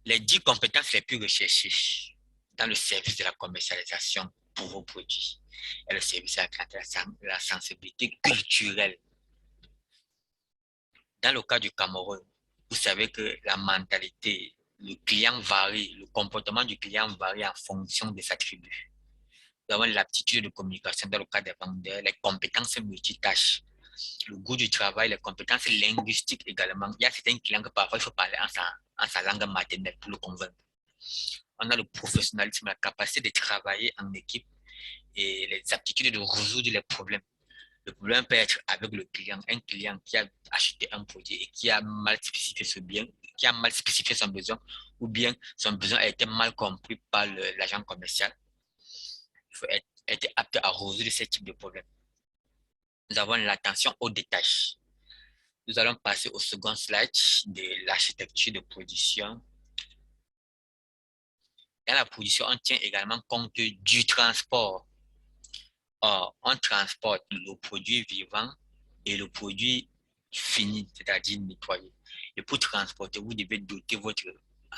Les 10 compétences les plus recherchées dans le service de la commercialisation pour vos produits et le service à la clientèle, la sensibilité culturelle. Dans le cas du Cameroun, vous savez que la mentalité, le client varie, le comportement du client varie en fonction de sa tribu. Nous avons l'aptitude de communication dans le cas des vendeurs, les compétences multitâches. le goût du travail, les compétences linguistiques également. Il y a certains clients que parfois il faut parler en sa langue maternelle pour le convaincre. On a le professionnalisme, la capacité de travailler en équipe et les aptitudes de résoudre les problèmes. Le problème peut être avec le client, un client qui a acheté un produit et qui a mal spécifié ce bien, qui a mal spécifié son besoin, ou bien son besoin a été mal compris par l'agent commercial. Il faut être apte à résoudre ce type de problème. Nous avons l'attention aux détails. Nous allons passer au second slide de l'architecture de production. Dans la production, on tient également compte du transport. Or, on transporte le produit vivant et le produit fini, c'est-à-dire nettoyé. Et pour transporter, vous devez doter votre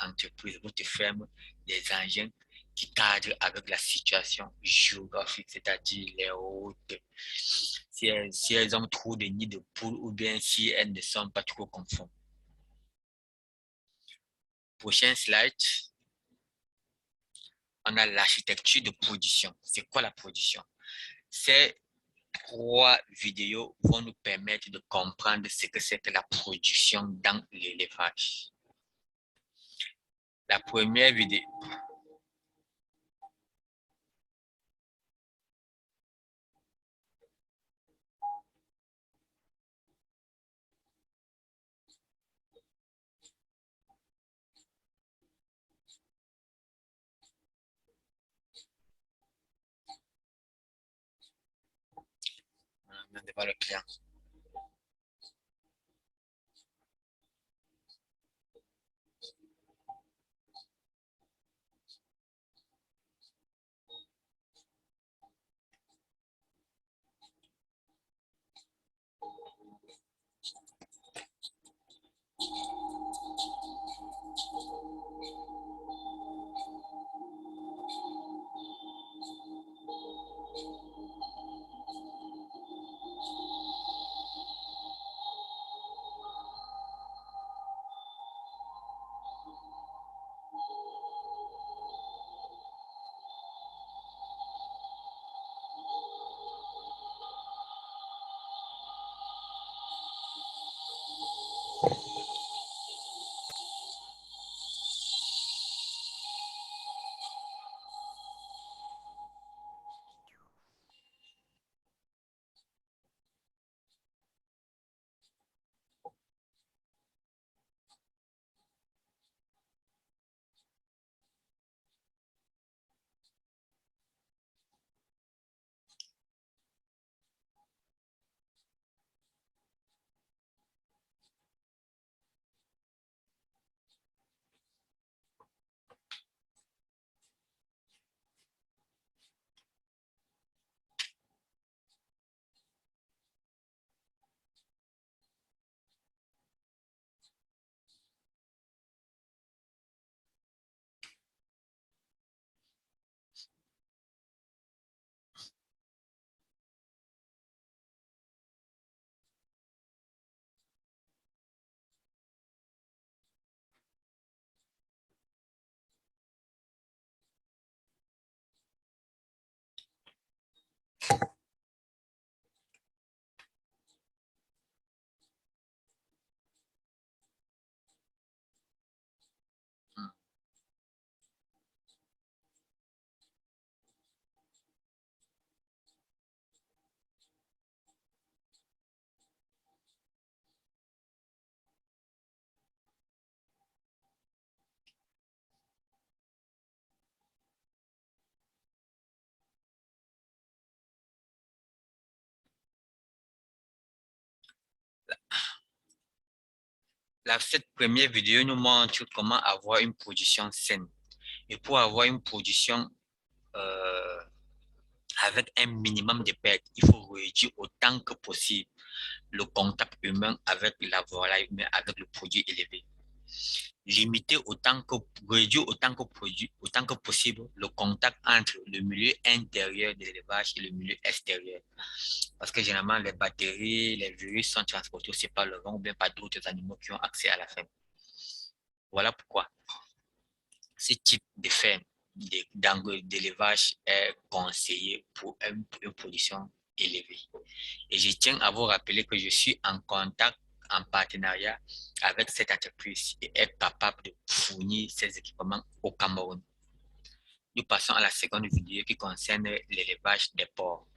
entreprise, votre ferme des engins qui cadrent avec la situation géographique, c'est-à-dire les routes, si elles ont trop de nids de poules ou bien si elles ne sont pas trop conformes. Prochain slide, on a l'architecture de production. C'est quoi la production? Ces trois vidéos vont nous permettre de comprendre ce que c'est que la production dans l'élevage. La première vidéo. Devant le client. Cette première vidéo nous montre comment avoir une production saine. Et pour avoir une production euh, avec un minimum de pertes, il faut réduire autant que possible le contact humain avec la volaille, mais avec le produit élevé. Limiter réduire autant que possible le contact entre le milieu intérieur de l'élevage et le milieu extérieur. Parce que généralement, les bactéries, les virus sont transportés aussi par le vent ou bien par d'autres animaux qui ont accès à la ferme. Voilà pourquoi ce type de ferme d'élevage est conseillé pour une production élevée. Et je tiens à vous rappeler que je suis en contact, en partenariat avec cette entreprise et est capable de fournir ces équipements au Cameroun. Nous passons à la seconde vidéo qui concerne l'élevage des porcs.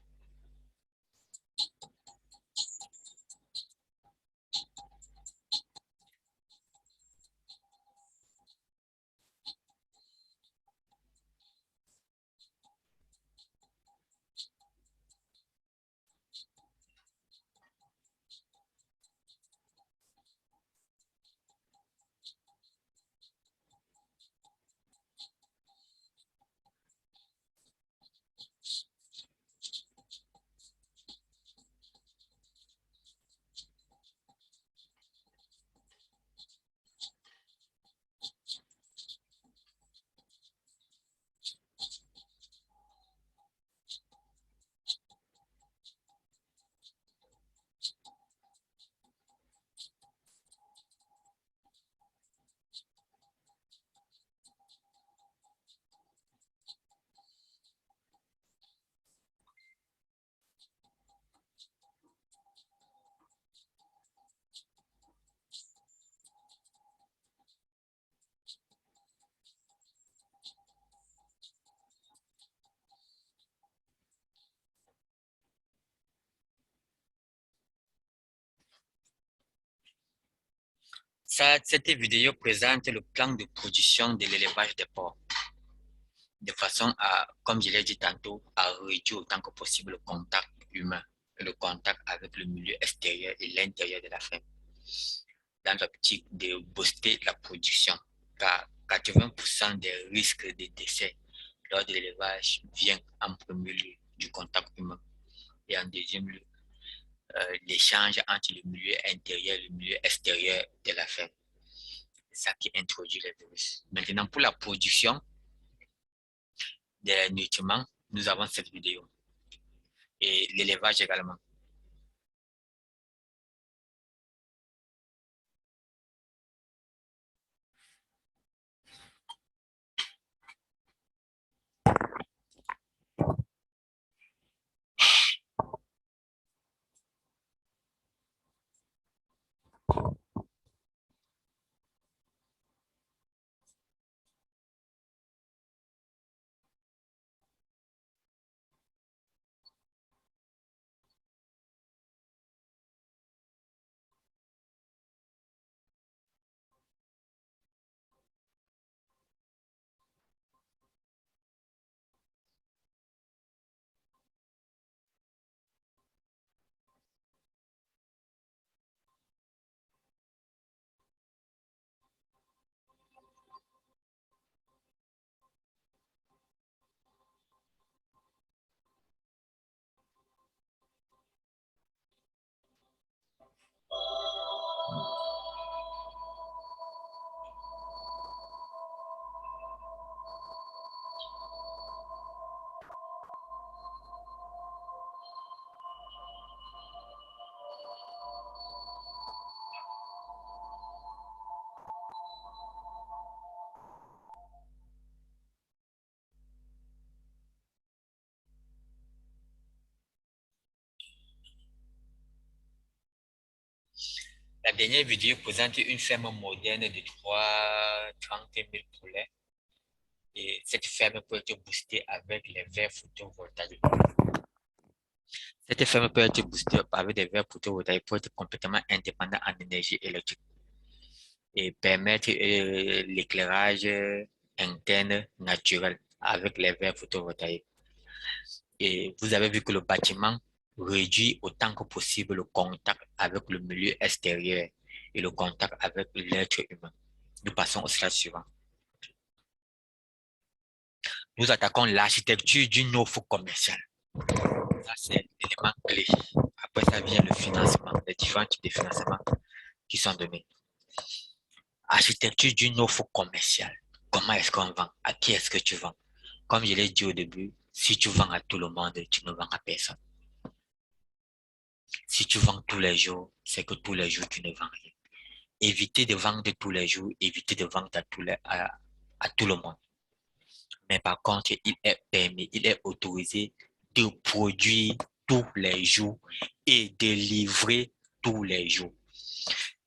Cette vidéo présente le plan de production de l'élevage des porcs, de façon à, comme je l'ai dit tantôt, à réduire autant que possible le contact humain, le contact avec le milieu extérieur et l'intérieur de la ferme, dans l'optique de booster la production, car 80% des risques de décès lors de l'élevage viennent en premier lieu du contact humain et en deuxième lieu, l'échange entre le milieu intérieur et le milieu extérieur de la ferme. C'est ça qui introduit les virus. Maintenant, pour la production des nutriments, nous avons cette vidéo et l'élevage également. La dernière vidéo présente une ferme moderne de 30 000 poulets et cette ferme peut être boostée avec les verres photovoltaïques. Cette ferme peut être boostée avec des verres photovoltaïques pour être complètement indépendant en énergie électrique et permettre l'éclairage interne naturel avec les verres photovoltaïques. Et vous avez vu que le bâtiment réduit autant que possible le contact avec le milieu extérieur et le contact avec l'être humain. Nous passons au slide suivant. Nous attaquons l'architecture d'une offre commerciale. Ça, c'est l'élément clé. Après, ça vient le financement, les différents types de financement qui sont donnés. Architecture d'une offre commerciale. Comment est-ce qu'on vend? À qui est-ce que tu vends? Comme je l'ai dit au début, si tu vends à tout le monde, tu ne vends à personne. Si tu vends tous les jours, c'est que tous les jours, tu ne vends rien. Évitez de vendre tous les jours, évitez de vendre à tout le monde. Mais par contre, il est permis, il est autorisé de produire tous les jours et de livrer tous les jours.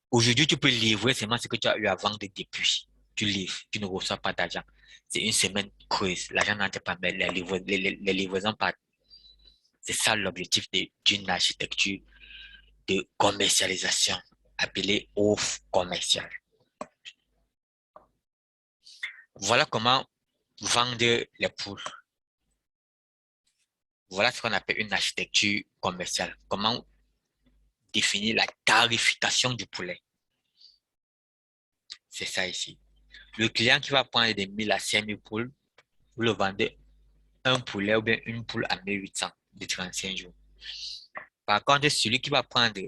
Aujourd'hui, tu peux livrer seulement ce que tu as eu à vendre depuis. Tu livres, tu ne reçois pas d'argent. C'est une semaine creuse. L'argent n'entre pas, mais les livraisons partent. C'est ça l'objectif d'une architecture de commercialisation appelée offre commerciale. Voilà comment vendre les poules. Voilà ce qu'on appelle une architecture commerciale. Comment définir la tarification du poulet. C'est ça ici. Le client qui va prendre des 1000 à 5000 poules, vous le vendez un poulet ou bien une poule à 1800 de 35 jours. Par contre, celui qui va prendre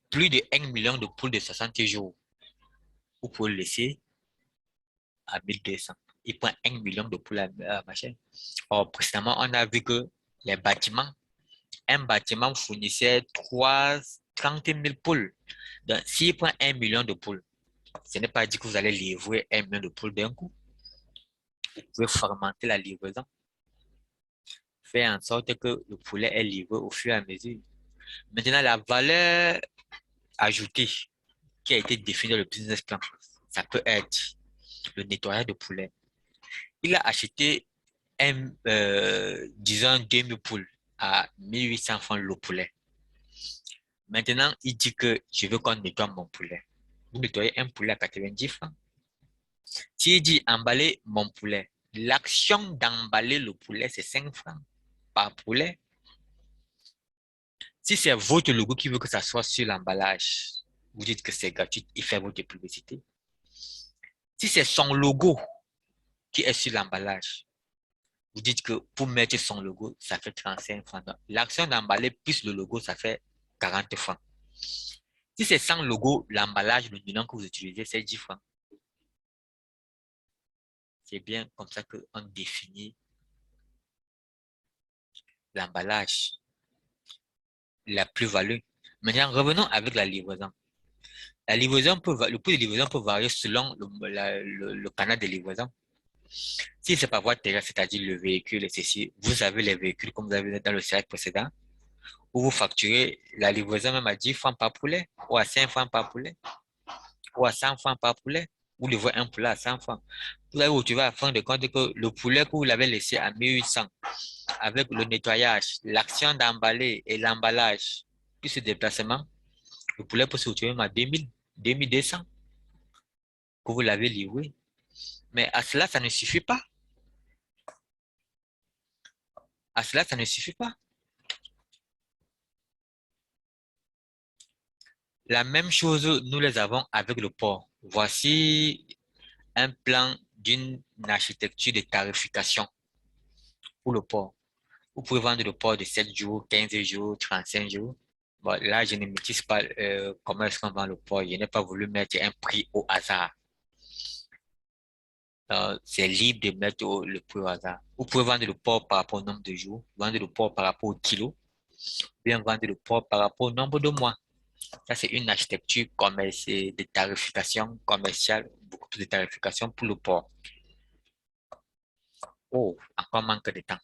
plus de 1 million de poules de 60 jours, vous pouvez le laisser à 1200. Il prend 1 million de poules à machin. Or, précédemment, on a vu que les bâtiments, un bâtiment fournissait 30 000 poules. Donc, s'il prend 1 million de poules, ce n'est pas dit que vous allez livrer 1 million de poules d'un coup. Vous pouvez fragmenter la livraison. Faire en sorte que le poulet est livré au fur et à mesure. Maintenant, la valeur ajoutée qui a été définie dans le business plan, ça peut être le nettoyage de poulet. Il a acheté disons 2000 poules à 1800 francs le poulet. Maintenant, il dit que je veux qu'on nettoie mon poulet. Vous nettoyez un poulet à 90 francs. S'il dit emballer mon poulet, l'action d'emballer le poulet, c'est 5 francs par poulet. Si c'est votre logo qui veut que ça soit sur l'emballage, vous dites que c'est gratuit, il fait votre publicité. Si c'est son logo qui est sur l'emballage, vous dites que pour mettre son logo, ça fait 35 francs. L'action d'emballer plus le logo, ça fait 40 francs. Si c'est sans logo, l'emballage, le nom que vous utilisez, c'est 10 francs. C'est bien comme ça qu'on définit l'emballage, la plus-value. Maintenant, revenons avec la livraison. La livraison le prix de livraison peut varier selon le canal de livraison. Si c'est par voie terrestre, c'est-à-dire le véhicule et ceci, vous avez les véhicules comme vous avez dans le slide précédent, où vous facturez la livraison même à 10 francs par poulet, ou à 5 francs par poulet, ou à 100 francs par poulet. Vous livrez un poulet à 100 francs. Vous allez vous retrouver à fin de compte que le poulet que vous l'avez laissé à 1800, avec le nettoyage, l'action d'emballer et l'emballage, puis ce déplacement, le poulet peut se retrouver même à 2000, 2200 que vous l'avez livré. Mais à cela, ça ne suffit pas. À cela, ça ne suffit pas. La même chose, nous les avons avec le port. Voici un plan d'une architecture de tarification pour le port. Vous pouvez vendre le port de 7 jours, 15 jours, 35 jours. Bon, là, je ne maîtrise pas comment est-ce qu'on vend le port. Je n'ai pas voulu mettre un prix au hasard. C'est libre de mettre le prix au hasard. Vous pouvez vendre le port par rapport au nombre de jours, vendre le port par rapport au kilo, bien vendre le port par rapport au nombre de mois. Ça, c'est une architecture commerciale, de tarification commerciale, beaucoup plus de tarification pour le port. Oh, encore manque de temps.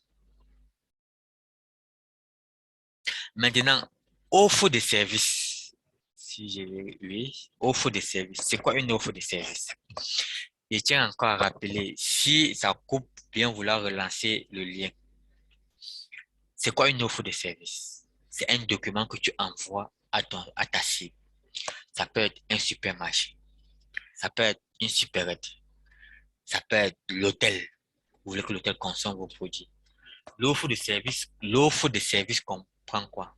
Maintenant, offre de service. Si je vais, oui, offre de service. C'est quoi une offre de service? Je tiens encore à rappeler, si ça coupe, bien vouloir relancer le lien. C'est quoi une offre de service? C'est un document que tu envoies à ta cible. Ça peut être un supermarché. Ça peut être une supérette. Ça peut être l'hôtel. Vous voulez que l'hôtel consomme vos produits. L'offre de service comprend quoi?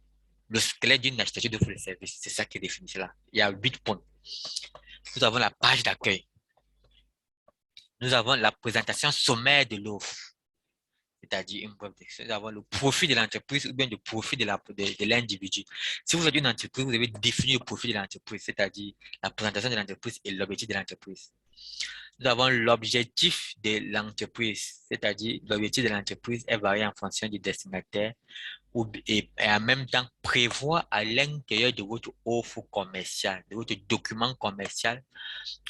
Le squelette d'une architecture d'offre de service, c'est ça qui est défini là. Il y a 8 points. Nous avons la page d'accueil. Nous avons la présentation sommaire de l'offre, c'est-à-dire une brève description. Nous avons le profit de l'entreprise ou bien le profit de l'individu. Si vous êtes une entreprise, vous devez définir le profit de l'entreprise, c'est-à-dire la présentation de l'entreprise et l'objectif de l'entreprise. Nous avons l'objectif de l'entreprise, c'est-à-dire l'objectif de l'entreprise est varié en fonction du destinataire et en même temps prévoir à l'intérieur de votre offre commerciale, de votre document commercial,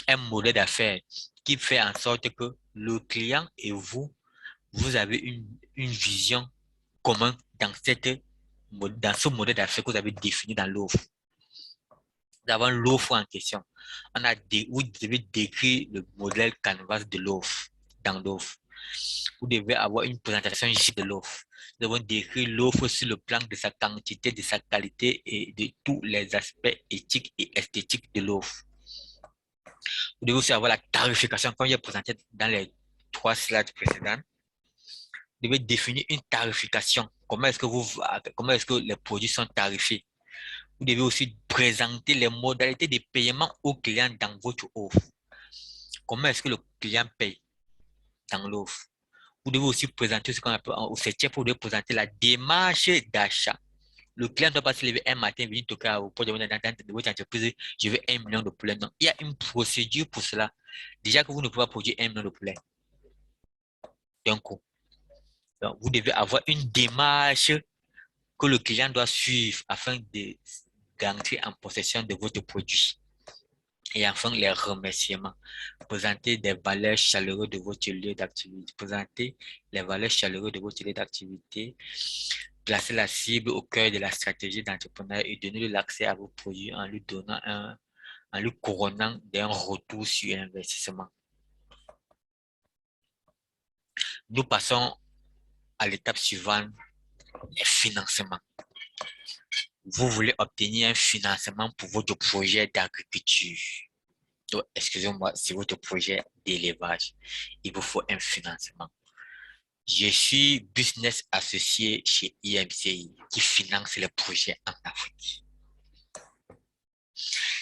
un modèle d'affaires qui fait en sorte que le client et vous, vous avez une vision commune dans cette dans ce modèle d'affaires que vous avez défini dans l'offre. D'avant l'offre en question, vous devez décrire le modèle canvas de l'offre dans l'offre. Vous devez avoir une présentation ici de l'offre. Nous devons décrire l'offre sur le plan de sa quantité, de sa qualité et de tous les aspects éthiques et esthétiques de l'offre. Vous devez aussi avoir la tarification, comme j'ai présenté dans les 3 slides précédentes. Vous devez définir une tarification. Comment est-ce que les produits sont tarifés? Vous devez aussi présenter les modalités de paiement au client dans votre offre. Comment est-ce que le client paye dans l'offre? Vous devez aussi présenter ce qu'on appelle au septième, vous devez présenter la démarche d'achat. Le client ne doit pas se lever un matin, venir toquer au pot de votre entreprise, je veux 1 million de poulets. Non, il y a une procédure pour cela. Déjà que vous ne pouvez pas produire 1 million de poulets d'un coup. Donc, vous devez avoir une démarche que le client doit suivre afin d'entrer en possession de votre produit. Et enfin, les remerciements. Présenter des valeurs chaleureuses de votre lieu d'activité. Présenter les valeurs chaleureuses de votre lieu d'activité. Placer la cible au cœur de la stratégie d'entrepreneur et donner l'accès à vos produits en lui couronnant d'un retour sur investissement. Nous passons à l'étape suivante, les financements. Vous voulez obtenir un financement pour votre projet d'agriculture. Excusez-moi, c'est votre projet d'élevage. Il vous faut un financement. Je suis business associé chez IMCI qui finance les projets en Afrique.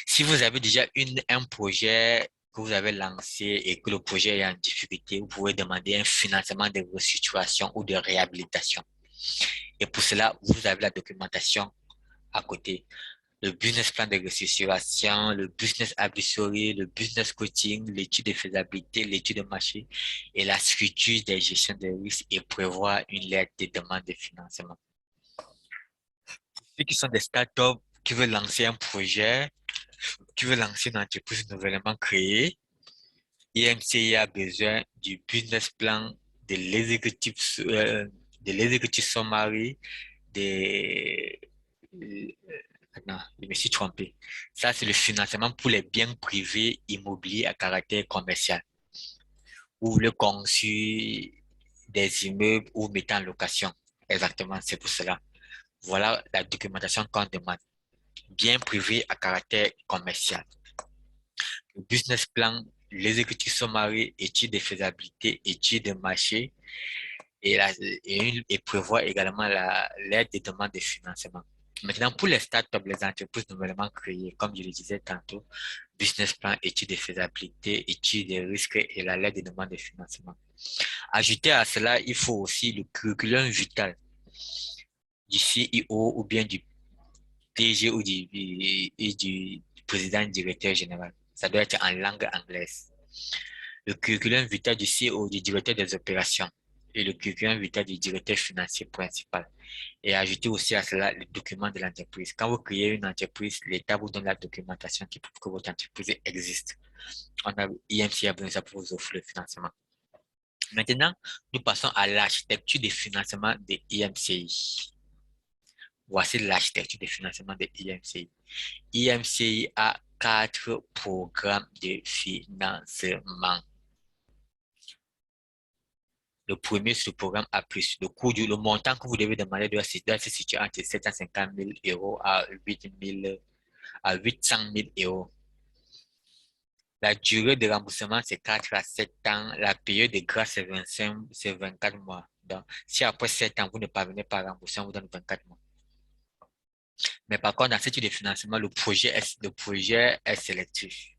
Si vous avez déjà un projet que vous avez lancé et que le projet est en difficulté, vous pouvez demander un financement de restructuration ou de réhabilitation. Et pour cela, vous avez la documentation à côté. Le business plan de restructuration, le business advisory, le business coaching, l'étude de faisabilité, l'étude de marché et la structure de gestion des risques et prévoir une lettre de demande de financement. Ceux qui sont des startups qui veulent lancer un projet, qui veulent lancer une entreprise nouvellement créée, IMCI a besoin du business plan, de l'exécutif summary, des non, je me suis trompé. Ça, c'est le financement pour les biens privés immobiliers à caractère commercial. Vous voulez construire des immeubles ou mettre en location. Exactement, c'est pour cela. Voilà la documentation qu'on demande. Biens privés à caractère commercial. Le business plan, l'exécutif summary, étude de faisabilité, étude de marché et prévoit également l'aide des demandes de financement. Maintenant, pour les startups, les entreprises nouvellement créées, comme je le disais tantôt, business plan, étude de faisabilité, étude des risques et la lettre de demande de financement. Ajouter à cela, il faut aussi le curriculum vital du CEO ou bien du DG ou du président directeur général. Ça doit être en langue anglaise. Le curriculum vital du CEO, du directeur des opérations et le curriculum vital du directeur financier principal. Et ajouter aussi à cela les documents de l'entreprise. Quand vous créez une entreprise, l'État vous donne la documentation qui prouve que votre entreprise existe. IMC a besoin de ça pour vous offrir le financement. Maintenant, nous passons à l'architecture de financement de IMCI. Voici l'architecture de financement de IMCI. IMCI a 4 programmes de financement. Le premier, c'est le programme A+. Le montant que vous devez demander doit se situer entre 750 000 euros à 800 000 euros. La durée de remboursement, c'est 4 à 7 ans. La période de grâce, c'est 24 mois. Donc, si après 7 ans, vous ne parvenez pas à rembourser, on vous donne 24 mois. Mais par contre, dans ce type de financement, le projet est sélectif.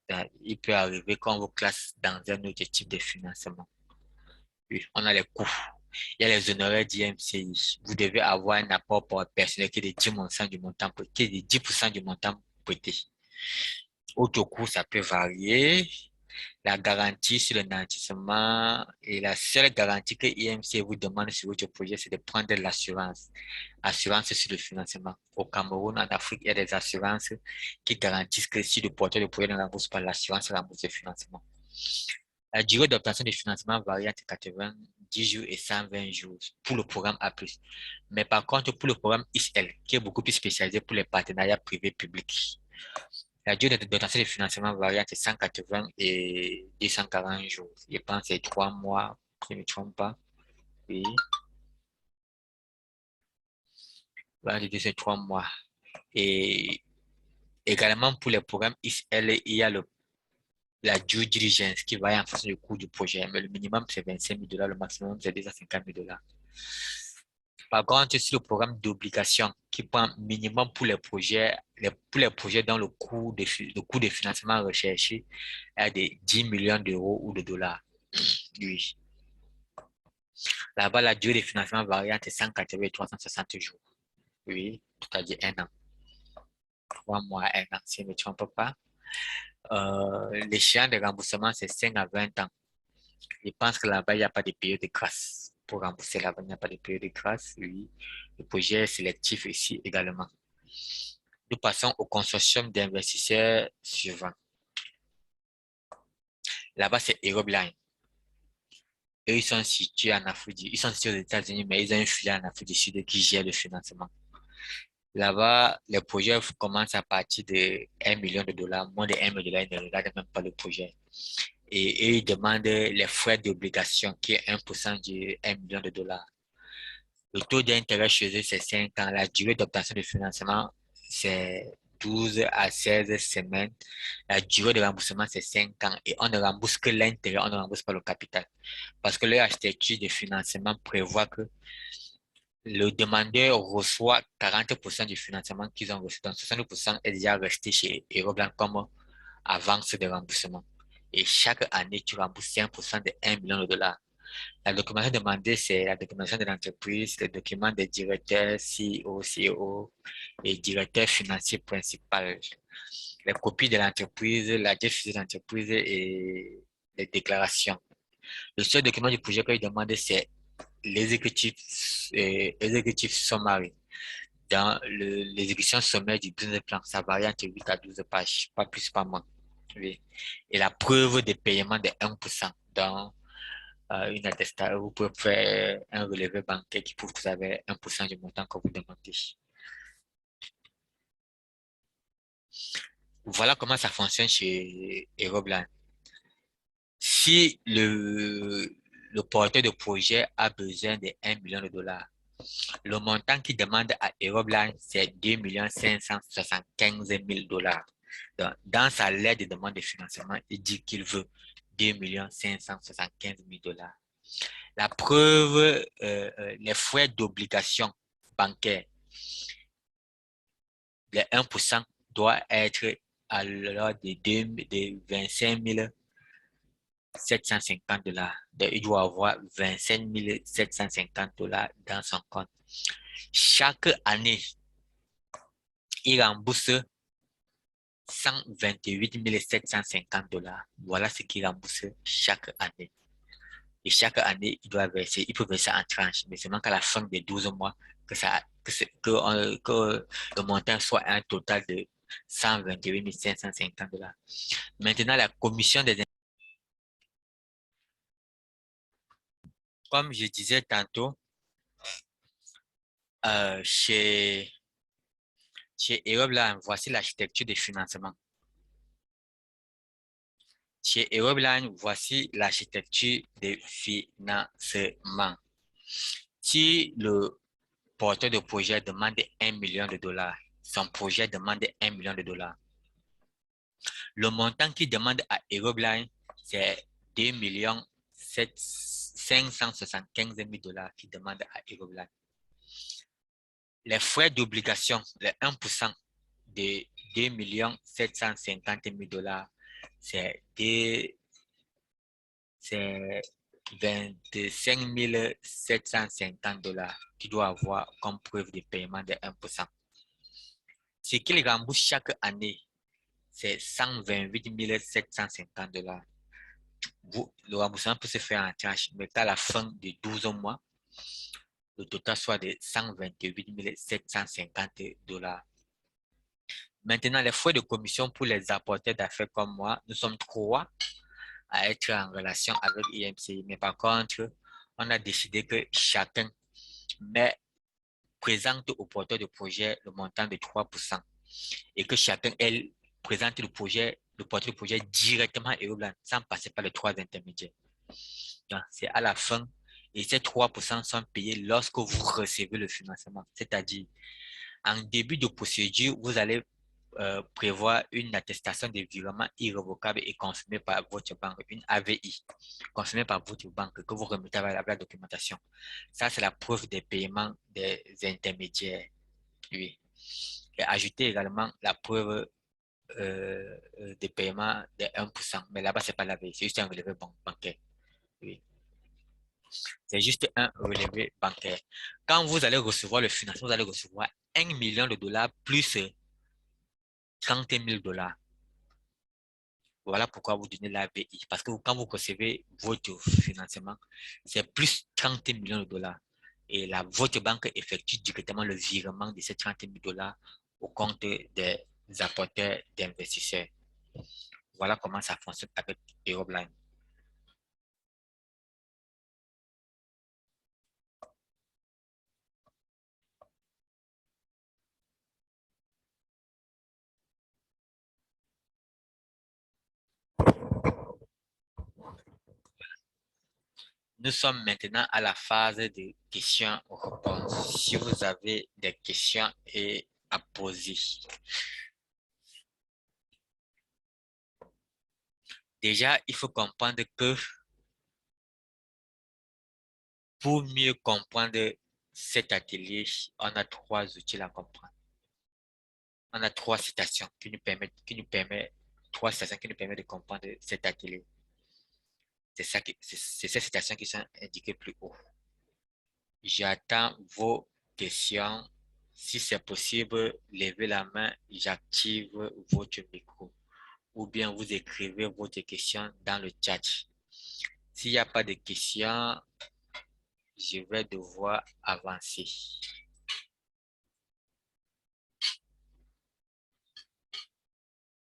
Donc, il peut arriver qu'on vous classe dans un autre type de financement. Oui, on a les coûts. Il y a les honoraires d'IMCI. Vous devez avoir un apport pour personnel qui est de 10% du montant, qui est de 10% du montant prêté. Autre coût, ça peut varier. La garantie sur le nantissement et la seule garantie que IMC vous demande sur votre projet, c'est de prendre l'assurance. Assurance sur le financement. Au Cameroun, en Afrique, il y a des assurances qui garantissent que si le porteur de projet ne rembourse pas, l'assurance rembourse le financement. La durée d'obtention du financement varie entre 90 jours et 120 jours pour le programme A+. Mais par contre, pour le programme ISL, qui est beaucoup plus spécialisé pour les partenariats privés publics, la durée d'obtention du financement varie entre 180 et 240 jours. Je pense que c'est 3 mois, si je ne me trompe pas. Oui, voilà, c'est 3 mois. Et également pour les programmes ISL, il y a la due diligence qui va en fonction du coût du projet. Mais le minimum, c'est 25 000 dollars, le maximum, c'est 250 000 dollars. Par contre, sur le programme d'obligation qui prend minimum pour les projets, pour les projets dont le coût de financement recherché est de 10 millions d'euros ou de dollars. Oui. Là-bas, la durée de financement varie entre 180 et 360 jours. Oui, c'est-à-dire un an. 3 mois, un an, si je ne me trompe pas. L'échéance de remboursement, c'est 5 à 20 ans. Je pense que là-bas, il n'y a pas de période de grâce. Pour rembourser là-bas, il n'y a pas de période de grâce. Oui. Le projet est sélectif ici également. Nous passons au consortium d'investisseurs suivant. Là-bas, c'est Aeroline. Eux, ils sont situés en Afrique ils sont situés aux États-Unis, mais ils ont une filiale en Afrique du Sud qui gère le financement. Là-bas, les projets commencent à partir de 1 million de dollars. Moins de 1 million de dollars, ils ne regardent même pas le projet. Et ils demandent les frais d'obligation, qui est 1% de 1 million de dollars. Le taux d'intérêt chez eux, c'est 5 ans. La durée d'obtention de financement, c'est 12 à 16 semaines. La durée de remboursement, c'est 5 ans. Et on ne rembourse que l'intérêt, on ne rembourse pas le capital. Parce que leur architecture de financement prévoit que le demandeur reçoit 40% du financement qu'ils ont reçu. Donc, 60% est déjà resté chez Euroblanc comme avance de remboursement. Et chaque année, tu rembourses 5% de 1 million de dollars. La documentation demandée, c'est la documentation de l'entreprise, les documents des directeurs, CEO, CEO et directeur financier principal, les copies de l'entreprise, la diffusion de l'entreprise et les déclarations. Le seul document du projet qu'il demande, c'est l'exécutif executive summary. Dans l'exécution sommaire du business plan, ça varie entre 8 à 12 pages, pas plus, pas moins. Oui. Et la preuve de paiement de 1% dans une attestation, vous pouvez faire un relevé bancaire qui prouve que vous avez 1% du montant que vous demandez. Voilà comment ça fonctionne chez Aeroblan. Si le porteur de projet a besoin de 1 million de dollars, le montant qu'il demande à Aeroblan, c'est 2 575 000 dollars. Donc, dans sa lettre de demande de financement, il dit qu'il veut 2 575 000 dollars. La preuve, les frais d'obligation bancaire, les 1% doit être à l'heure de 25 750 dollars. Donc, il doit avoir 25 750 dollars dans son compte. Chaque année, il rembourse 128 750 dollars. Voilà ce qu'il rembourse chaque année. Et chaque année, il peut verser en tranche, mais seulement qu'à la fin des 12 mois, que le montant soit un total de 128 550 dollars. Maintenant, la commission des... Comme je disais tantôt, euh, chez, chez Aeroplan, voici l'architecture des financements. Chez Aeroplan, voici l'architecture des financements. Si le porteur de projet demande 1 million de dollars, son projet demande 1 million de dollars. Le montant qu'il demande à Aeroplan, c'est 2 575 000 dollars qu'il demande à Aeroplan. Les frais d'obligation, les 1% de 2 750 000 dollars, c'est 25 750 dollars qu'il doit avoir comme preuve de paiement de 1%. Ce qu'il rembourse chaque année, c'est 128 750 dollars. Le remboursement peut se faire en tranche, mais qu'à la fin de 12 mois, le total soit de 128 750 dollars. Maintenant, les frais de commission pour les apporteurs d'affaires comme moi, nous sommes 3 à être en relation avec IMCI. Mais par contre, on a décidé que chacun présente au porteur de projet le montant de 3% et que chacun, elle, présente le porteur de projet directement à Euroblanc sans passer par les trois intermédiaires. Donc, c'est à la fin et ces 3% sont payés lorsque vous recevez le financement. C'est-à-dire, en début de procédure, vous allez prévoir une attestation de virement irrévocable et confirmée par votre banque, une AVI, confirmée par votre banque que vous remettez avec la documentation. Ça, c'est la preuve des paiements des intermédiaires. Oui. Et ajouter également la preuve des paiements de 1%. Mais là-bas, c'est pas l'AVI, c'est juste un relevé bancaire. Oui. C'est juste un relevé bancaire. Quand vous allez recevoir le financement, vous allez recevoir 1 million de dollars plus 30 000 dollars. Voilà pourquoi vous donnez l'AVI. Parce que quand vous recevez votre financement, c'est plus 30 millions de dollars. Et votre banque effectue directement le virement de ces 30 000 dollars au compte des apporteurs d'investisseurs. Voilà comment ça fonctionne avec Eurobline. Nous sommes maintenant à la phase de questions-réponses. Si vous avez des questions à poser. Déjà, il faut comprendre que pour mieux comprendre cet atelier, on a trois outils à comprendre. On a trois citations trois citations qui nous permettent de comprendre cet atelier. C'est ces citations qui sont indiquées plus haut. J'attends vos questions. Si c'est possible, levez la main, j'active votre micro. Ou bien vous écrivez votre question dans le chat. S'il n'y a pas de questions, je vais devoir avancer.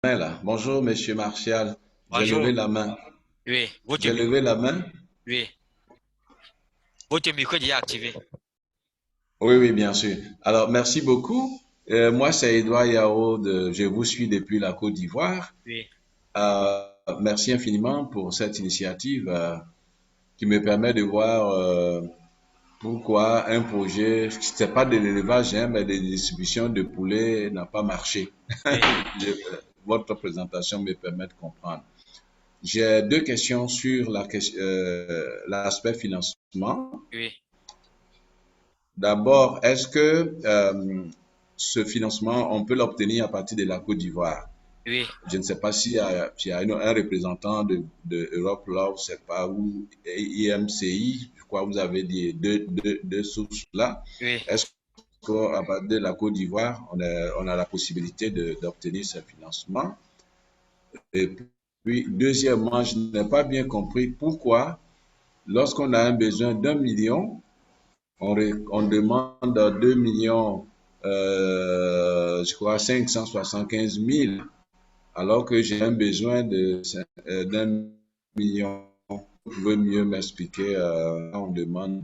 Là. Bonjour, Monsieur Martial. J'ai Bonjour. levé la main. Oui, votre J'ai micro. levé la main. Oui, votre micro est déjà activé. Oui, oui, bien sûr. Alors, merci beaucoup. Moi, c'est Edouard Yao. Je vous suis depuis la Côte d'Ivoire. Oui, Euh, Merci infiniment pour cette initiative qui me permet de voir pourquoi un projet, c'est pas de l'élevage, hein, mais de distribution de poulets n'a pas marché. oui, Votre présentation me permet de comprendre. J'ai deux questions sur l'aspect financement. oui, D'abord, est-ce que ce financement, on peut l'obtenir à partir de la Côte d'Ivoire? oui. Je ne sais pas s'il y a un représentant de Europe là, je ne sais pas, ou IMCI, je crois que vous avez dit deux sources là. Oui, Est-ce qu'à partir de la Côte d'Ivoire, on a la possibilité d'obtenir ce financement? Et puis, deuxièmement, je n'ai pas bien compris pourquoi, lorsqu'on a un besoin d'un million, on demande 2 millions, je crois, 575 000, alors que j'ai un besoin d'un million. Vous pouvez mieux m'expliquer, on demande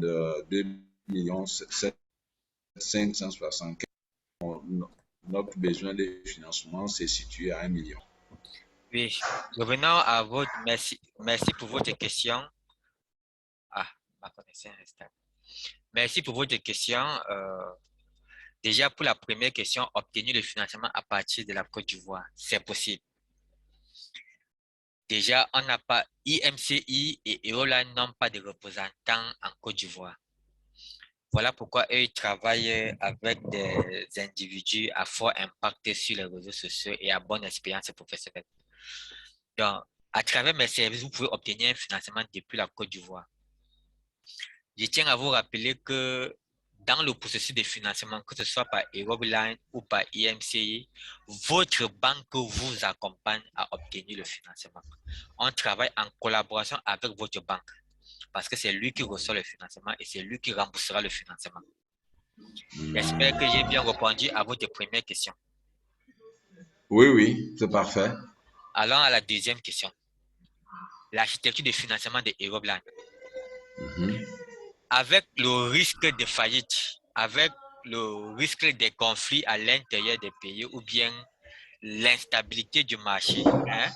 2 millions 575 000. Notre besoin de financement s'est situé à 1 million. oui. Revenons à votre... Merci, merci pour votre question. Ah, ma connexion est instable. Merci pour votre question. Déjà, pour la première question, obtenir le financement à partir de la Côte d'Ivoire, c'est possible. Déjà, on n'a pas IMCI et Eola n'ont pas de représentants en Côte d'Ivoire. Voilà pourquoi eux, ils travaillent avec des individus à fort impact sur les réseaux sociaux et à bonne expérience professionnelle. Donc, à travers mes services, vous pouvez obtenir un financement depuis la Côte d'Ivoire. Je tiens à vous rappeler que dans le processus de financement, que ce soit par Eurobeline ou par IMCI, votre banque vous accompagne à obtenir le financement. On travaille en collaboration avec votre banque parce que c'est lui qui reçoit le financement et c'est lui qui remboursera le financement. J'espère que j'ai bien répondu à votre première question. Oui, oui, c'est parfait. Allons à la deuxième question. l'architecture de financement de Eurobland. Mhm. Avec le risque de faillite, avec le risque des conflits à l'intérieur des pays ou bien l'instabilité du marché, hein,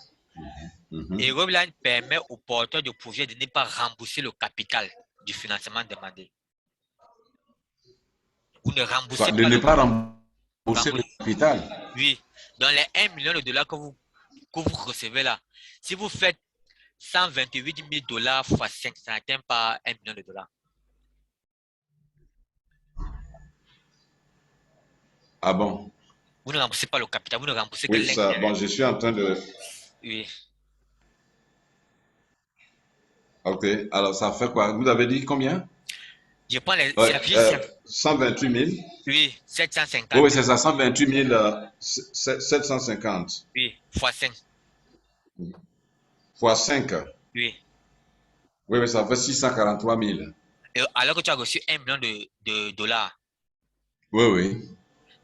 Mhm. Eurobland permet aux porteurs de projets de ne pas rembourser le capital du financement demandé. Vous ne remboursez De pas ne le pas rembourser le remboursez, capital. oui, dans les 1 million de dollars que vous recevez là, si vous faites 128 000 dollars fois 5, ça n'atteint pas 1 million de dollars. Ah bon? Vous ne remboursez pas le capital, vous ne remboursez que Oui, ça, bon, l'intérêt. je suis en train de... Oui. Ok, alors ça fait quoi? Vous avez dit combien? Je prends les Ouais, services, 128 000. oui, Oui, 750, oui, c'est ça, 128 000, 750 oui, fois 5, fois 5. oui. Oui, mais ça fait 643 000. Et alors que tu as reçu 1 million de dollars. Oui, oui.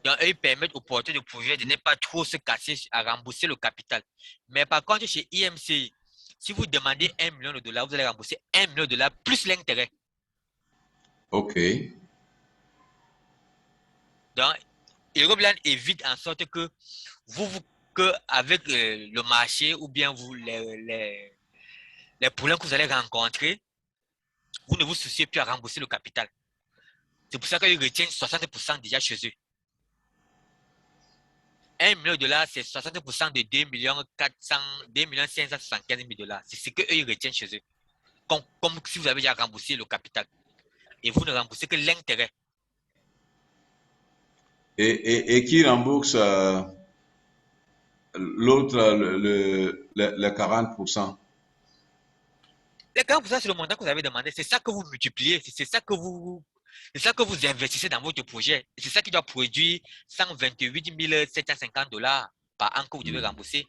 Donc, eux, ils permettent aux porteurs de projet de ne pas trop se casser à rembourser le capital. Mais par contre, chez IMCI, si vous demandez 1 million de dollars, vous allez rembourser 1 million de dollars plus l'intérêt. Ok. Donc, Euroblend évite en sorte que que avec le marché ou bien les problèmes que vous allez rencontrer, vous ne vous souciez plus à rembourser le capital. C'est pour ça qu'ils retiennent 60% déjà chez eux. 1 million de dollars, c'est 60% de 2 575 000 dollars. C'est ce qu'eux, ils retiennent chez eux. Comme si vous avez déjà remboursé le capital. Et vous ne remboursez que l'intérêt. Et qui rembourse l'autre, le 40%? Les 40%, c'est le montant que vous avez demandé. C'est ça que vous multipliez. C'est ça que vous investissez dans votre projet. C'est ça qui doit produire 128 750 dollars par an que vous devez Hmm. rembourser.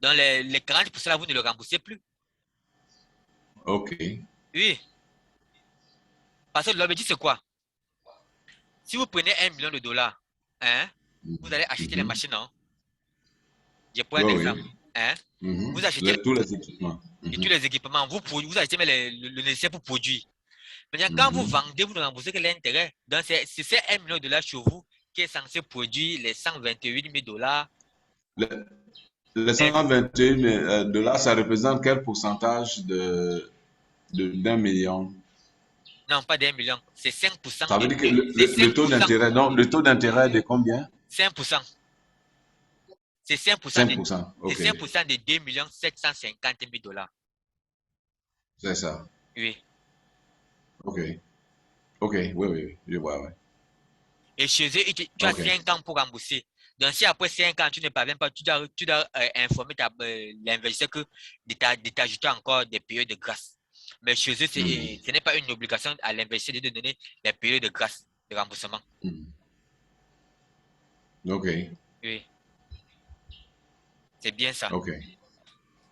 Dans les 40%, là, vous ne le remboursez plus. Ok. Oui. Parce que l'objectif, c'est quoi? Si vous prenez 1 million de dollars, hein, vous allez acheter les Mhm. machines, non? Je prends Oui, un exemple. oui. Hein? Mhm. Vous achetez Tous les équipements. et tous Mhm. les équipements, vous achetez même le nécessaire pour produire. Maintenant, quand vous Mhm. vendez, vous ne remboursez que l'intérêt. Donc, c'est ces 1 million de dollars chez vous qui est censé produire les 128 000 dollars. Le- Les 121 dollars, ça représente quel pourcentage d'un million? Non, pas d'1 million. C'est 5% Ça veut dire que c'est le taux 5%. d'intérêt, donc le taux d'intérêt est de combien? 5%. C'est 5% de, 5%. c'est Ok, 5% de 2 750 000 dollars. c'est ça. Oui. Ok, ok, oui, oui, oui, je vois, ouais. Et chez eux, tu as Ok. 5 ans pour rembourser. Donc, si après 5 ans, tu ne parviens pas, tu dois informer l'investisseur que de t'ajouter encore des périodes de grâce. Mais chez eux, Mhm. ce n'est pas une obligation à l'investisseur de donner des périodes de grâce de remboursement. Mhm. Ok, Oui, c'est bien ça. ok,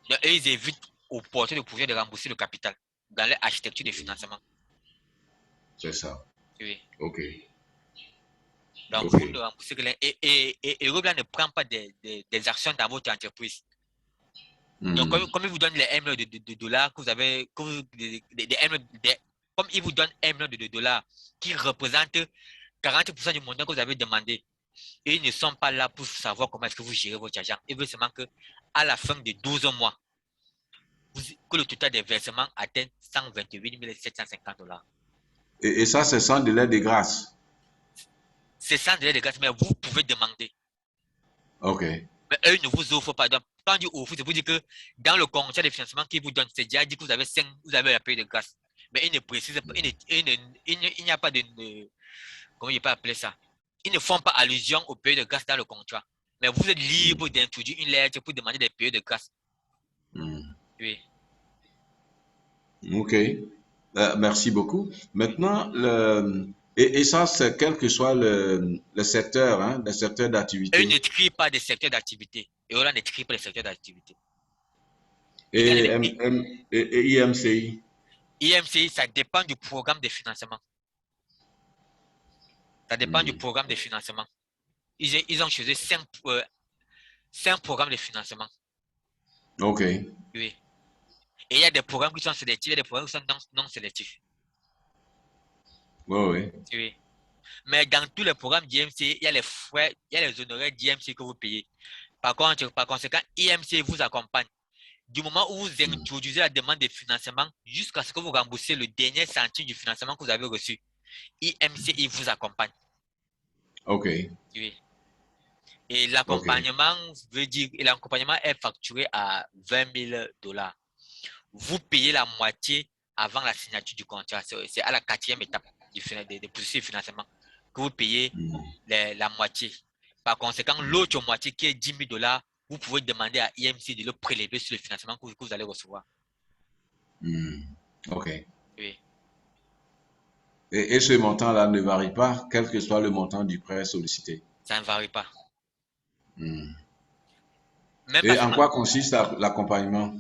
Donc, eux, ils évitent aux porteurs de projet de rembourser le capital dans leur architecture de financement. c'est ça. Oui. Ok, Donc, ok. vous ne remboursez que et Euroblanc ne prend pas des actions dans votre entreprise. Donc, Mhm. comme il vous donne les 1 million de dollars que vous avez, que vous, comme il vous donne 1 million de dollars qui représente 40% du montant que vous avez demandé, et ils ne sont pas là pour savoir comment est-ce que vous gérez votre argent. Ils veulent seulement que, à la fin de 12 mois, que le total des versements atteigne 128 750 dollars. Et ça, c'est sans délai de grâce. C'est sans délai de grâce, mais vous pouvez demander. Ok. Mais eux ne vous offrent pas. Donc, quand on dit offre, c'est pour dire que dans le contrat de financement qu'ils vous donnent, c'est déjà dit que vous avez la période de grâce. Mais ils ne précisent pas, il n'y a pas de, comment je peux appeler ça? Ils ne font pas allusion aux périodes de grâce dans le contrat. Mais vous êtes libre Mhm. d'introduire une lettre pour demander des périodes de grâce. Mhm. Oui, Ok. Merci beaucoup. oui. Maintenant, et ça, c'est quel que soit le secteur, hein, le secteur Eux d'activité. ne trient pas des secteurs d'activité. Et on ne trie pas des secteurs d'activité. Il y a Et, et IMCI. IMCI, ça dépend du programme de financement. Ça dépend du Mhm. programme de financement. Ils ont choisi 5 programmes de financement. Ok. Oui. Et il y a des programmes qui sont sélectifs, il y a des programmes qui sont non sélectifs. Oui, oui. Oui. Mais dans tous les programmes d'IMC, il y a les frais, il y a les honoraires d'IMC que vous payez. Par contre, par conséquent, IMC vous accompagne. Du moment où vous introduisez la demande de financement jusqu'à ce que vous remboursez le dernier centime du financement que vous avez reçu, IMC, il vous accompagne. OK. Oui. Et OK. l'accompagnement est facturé à $20,000. Vous payez la moitié avant la signature du contrat. C'est à la 4e étape du processus de financement que vous payez la moitié. Par conséquent, l'autre moitié qui est $10,000, vous pouvez demander à IMC de le prélever sur le financement que vous allez recevoir. OK. Oui. Et ce montant-là ne varie pas, quel que soit le montant du prêt sollicité. Ça ne varie pas. Hmm. Même pas Et en seulement. quoi consiste l'accompagnement?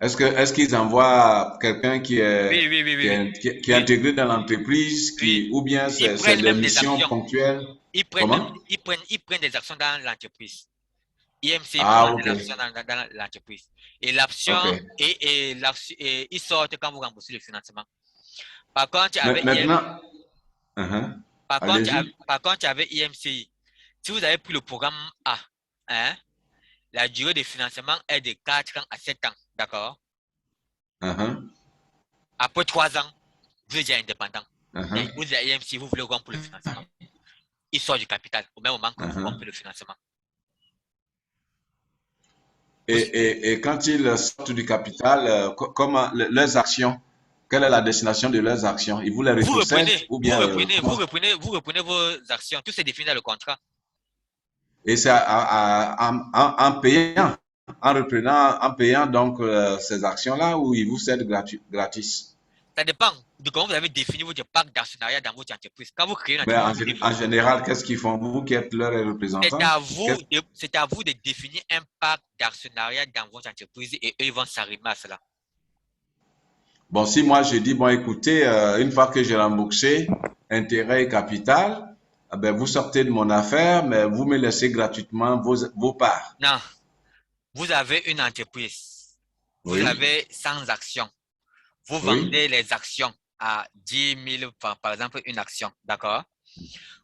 Est-ce qu'ils envoient quelqu'un qui Oui, est, oui, oui, oui, qui oui. est, qui est, qui est Oui, intégré dans l'entreprise, oui. ou bien Ils c'est prennent des même des missions actions. ponctuelles? Ils prennent même, Comment? ils prennent des actions dans l'entreprise. IMC prend Ah, de OK. l'action dans l'entreprise. Et l'action, OK. et ils sortent quand vous remboursez le financement. Par contre, avec IM, Maintenant, uh-huh. Allez-y. par contre, avec IMCI, si vous avez pris le programme A, hein, la durée de financement est de 4 ans à 7 ans. D'accord? Uh-huh. Après 3 ans, vous êtes déjà indépendant. Uh-huh. Et vous êtes à IMCI, vous voulez rompre le financement. Il sort du capital au même moment que vous Uh-huh. rompez le financement. Vous suivez? Et quand ils sortent du capital, comment leurs actions, quelle est la destination de leurs actions? Ils vous les Vous rétrocèdent reprenez, ou vous bien reprenez, vous comment? reprenez, vous reprenez vos actions. Tout c'est défini dans le contrat. Et c'est en payant, en payant donc ces actions-là, ou ils vous cèdent gratis. Ça dépend de comment vous avez défini votre parc d'actionnariat dans votre entreprise. Quand vous créez une Mais entreprise, en général, qu'est-ce qu'ils font? Vous qui êtes leurs représentants? c'est à vous de définir un parc d'actionnariat dans votre entreprise et eux, ils vont s'arrimer à cela. Bon, si moi je dis, bon, écoutez, une fois que j'ai remboursé intérêt et capital, ah ben, vous sortez de mon affaire, mais vous me laissez gratuitement vos parts. Non, vous avez une entreprise. Vous Oui, avez 100 actions. Vous oui. vendez les actions à 10 000, par exemple, une action. D'accord?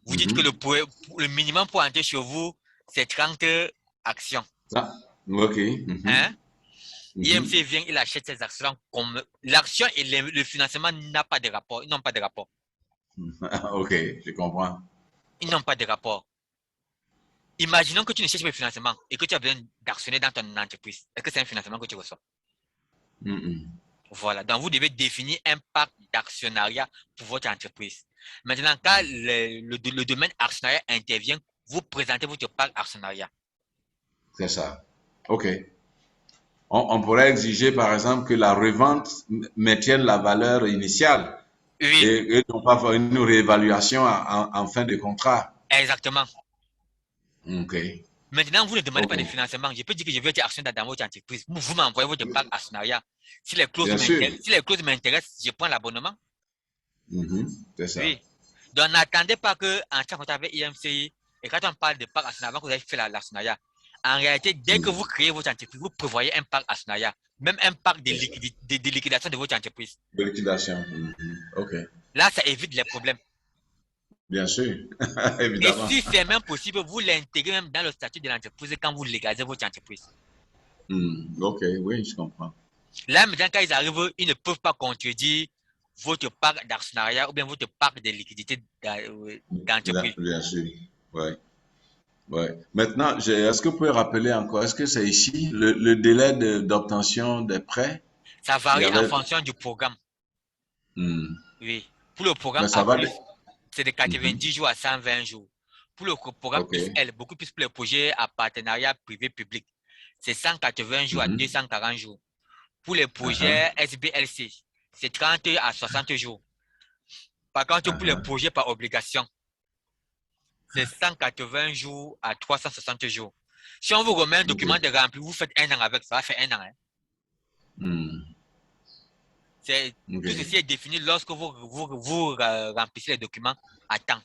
Vous dites que Mhm. le minimum pour entrer chez vous, c'est 30 actions. Ah, ok. Mhm. Hein? Mhm. IMC vient, il achète ses actions comme l'action et le financement n'a pas de rapport. Ils n'ont pas de rapport. Ok, je comprends. Ils n'ont pas de rapport. Imaginons que tu ne cherches pas le financement et que tu as besoin d'actionner dans ton entreprise. Est-ce que c'est un financement que tu reçois? Mhm. Voilà. Donc, vous devez définir un pacte d'actionnariat pour votre entreprise. Maintenant, quand le domaine actionnariat intervient, vous présentez votre pacte actionnariat. C'est ça. Ok. On pourrait exiger, par exemple, que la revente maintienne la valeur initiale Oui, et non pas faire une réévaluation en fin de contrat. exactement. Ok. Maintenant, vous ne demandez pas de Ok. financement. Je peux dire que je veux être actionnaire dans votre entreprise. Vous m'envoyez votre pacte actionnariat. Si Bien sûr. les clauses m'intéressent, je prends l'abonnement. Mhm. C'est ça. Oui. Donc, n'attendez pas que en contact avec IMCI et quand on parle de parc actionnariat, vous avez fait l'actionnariat. En réalité, dès que Mhm. vous créez votre entreprise, vous prévoyez un parc actionnariat, même un parc C'est ça. de liquidation de votre entreprise. De liquidation. Mhm. Ok. Là, ça évite les problèmes. Bien sûr. Et Évidemment. si c'est même possible, vous l'intégrez même dans le statut de l'entreprise quand vous légalisez votre entreprise. Ok, oui, je comprends. Là, maintenant, quand ils arrivent, ils ne peuvent pas contredire votre parc d'actionnariat ou bien votre parc de liquidité d'entreprise. Bien sûr. Ouais. Ouais. Maintenant, est-ce que vous pouvez rappeler encore, est-ce que c'est ici le délai d'obtention des prêts? Ça Il y varie en avait. fonction du programme. Hmm. Oui. Pour le programme Mais A+, ça va. c'est de Mhm. 90 jours à 120 jours. Pour le programme Ok. plus L, beaucoup plus pour les projets à partenariat privé-public, c'est 180 jours à Mhm. 240 jours. Pour les Uh-huh. projets SBLC, c'est 30 à 60 jours. Par contre, pour les Uh-huh. projets par obligation, c'est 180 jours à 360 jours. Si on vous remet un Ok. document de rempli, vous faites un an avec, ça va faire un an. Hein. Hmm. Tout Ok. ceci est défini lorsque vous remplissez les documents à temps.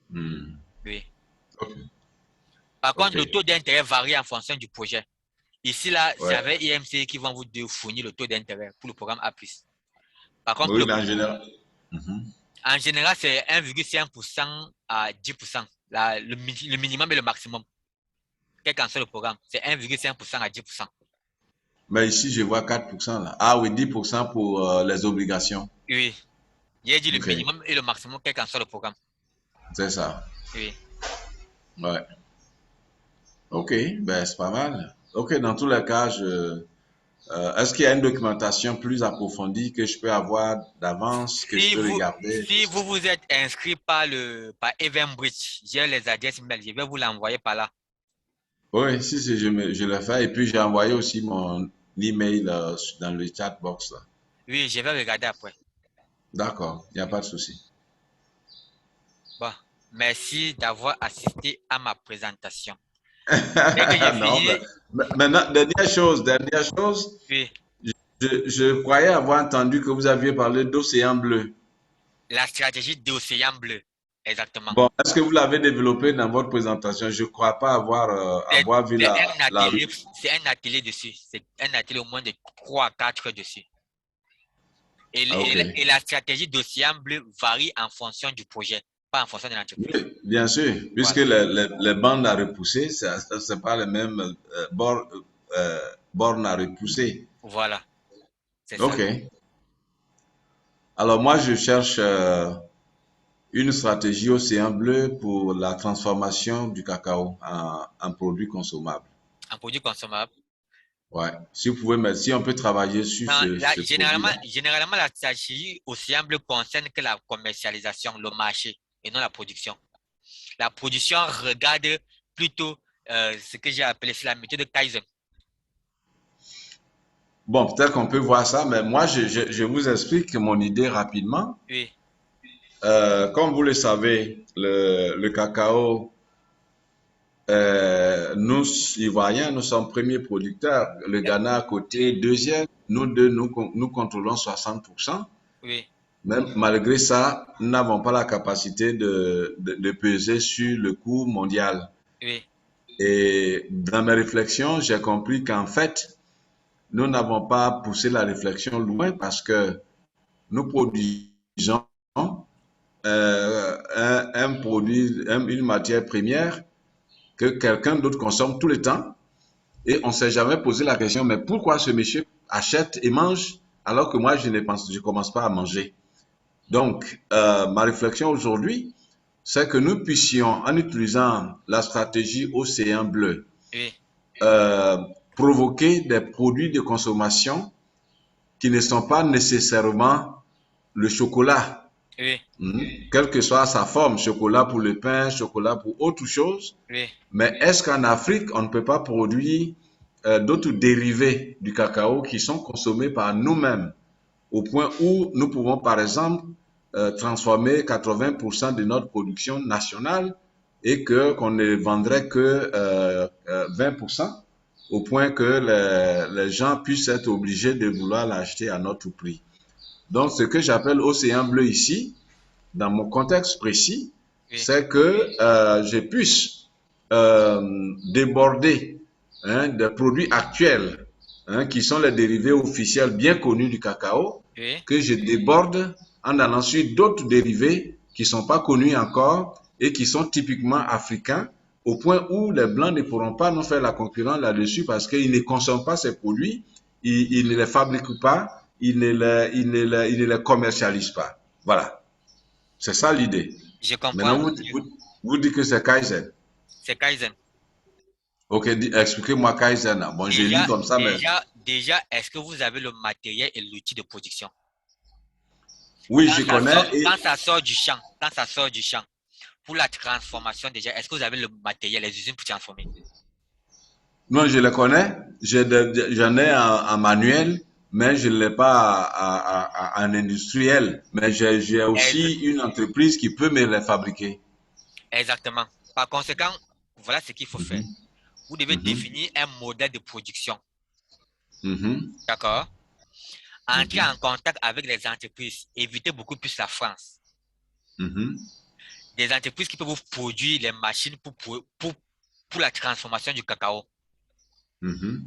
Hmm. Oui. Ok. Par contre, Ok. le taux d'intérêt varie en fonction du projet. Ici, là, c'est Ouais. avec IMC qui vont vous fournir le taux d'intérêt pour le programme A+. Par contre, Oui, en général. Mhm. en général, c'est 1,5% à 10%. Le minimum et le maximum. Quel qu'en soit le programme, c'est 1,5% à 10%. Mais ici, je vois 4% là. Ah oui, 10% pour les obligations. Oui. J'ai dit le OK, minimum et le maximum, quel qu'en soit le programme. c'est ça. Oui. Ouais. OK, ben c'est pas mal. OK, dans tous les cas, est-ce qu'il y a une documentation plus approfondie que je peux avoir d'avance, que je peux regarder? Si vous vous êtes inscrit par Eventbridge, j'ai les adresses mail, je vais vous l'envoyer par là. Oui, si, je le fais. Et puis, j'ai envoyé aussi mon email dans le chat box là. Oui, je vais regarder après. D'accord, il n'y a pas de souci. Bon, merci d'avoir assisté à ma présentation. Dès que j'ai Non, fini, maintenant, dernière chose, oui, je croyais avoir entendu que vous aviez parlé d'océan bleu. la stratégie d'Océan Bleu, exactement. Bon, est-ce que vous l'avez développé dans votre présentation? Je ne crois pas avoir vu la... C'est un atelier dessus. C'est un atelier au moins de 3 à 4 heures dessus. Ah, OK. Et la stratégie d'Océan Bleu varie en fonction du projet, pas en fonction de l'entreprise. Oui, bien sûr, puisque Voilà. les bandes à repousser, ce n'est pas les mêmes bornes à repousser. Voilà, c'est ça. OK. Alors moi, je cherche une stratégie océan bleu pour la transformation du cacao en produit consommable. En produit consommable. Ouais. Si vous pouvez, si on peut travailler sur ce produit-là. Généralement, la stratégie Océan Bleu concerne que la commercialisation, le marché et non la production. La production regarde plutôt ce que j'ai appelé la méthode de Kaizen. Bon, peut-être qu'on peut voir ça, mais moi, je vous explique mon idée rapidement. Oui, Comme vous le savez, le cacao, nous, Ivoiriens, nous sommes premiers producteurs. Le Ghana à côté, deuxième. Nous deux, nous contrôlons 60%. oui, Même malgré ça, nous n'avons pas la capacité de peser sur le cours mondial. oui, Et dans mes réflexions, j'ai compris qu'en fait, nous n'avons pas poussé la réflexion loin parce que nous produisons un produit, une matière première que quelqu'un d'autre consomme tout le temps et on ne s'est jamais posé la question, mais pourquoi ce monsieur achète et mange alors que moi, je commence pas à manger. Donc, ma réflexion aujourd'hui, c'est que nous puissions, en utilisant la stratégie Océan Bleu, oui, euh, provoquer des produits de consommation qui ne sont pas nécessairement le chocolat, oui, quelle que soit sa forme, chocolat pour le pain, chocolat pour autre chose. oui. Mais est-ce qu'en Afrique, on ne peut pas produire d'autres dérivés du cacao qui sont consommés par nous-mêmes, au point où nous pouvons, par exemple, transformer 80% de notre production nationale et que qu'on ne vendrait que 20%, au point que les gens puissent être obligés de vouloir l'acheter à notre prix. Donc, ce que j'appelle océan bleu ici, dans mon contexte précis, Oui. c'est que je puisse déborder des produits actuels, qui sont les dérivés officiels bien connus du cacao, Oui, que je déborde en allant sur d'autres dérivés qui ne sont pas connus encore et qui sont typiquement africains, au point où les Blancs ne pourront pas nous faire la concurrence là-dessus parce qu'ils ne consomment pas ces produits, ils ne les fabriquent pas, ils ne les commercialisent pas. Voilà, c'est ça l'idée. je comprends. Maintenant, vous dites que c'est Kaizen. C'est Kaizen. Ok, expliquez-moi Kaizen. Bon, je lis comme ça, mais Déjà, est-ce que vous avez le matériel et l'outil de production? oui, je connais. Quand ça sort du champ, quand ça sort du champ, pour la transformation déjà, est-ce que vous avez le matériel, les usines pour transformer? Non, je le connais. J'en ai en manuel, mais je ne l'ai pas en industriel. Mais j'ai aussi Ex- une entreprise qui peut me les fabriquer. Exactement. Par conséquent, voilà ce qu'il faut faire. Mhm, Vous devez mhm, définir un modèle de production. mhm, D'accord? Entrer mhm, en contact avec les entreprises. Évitez beaucoup plus la France. mhm, Des entreprises qui peuvent vous produire les machines pour la transformation du cacao. mhm.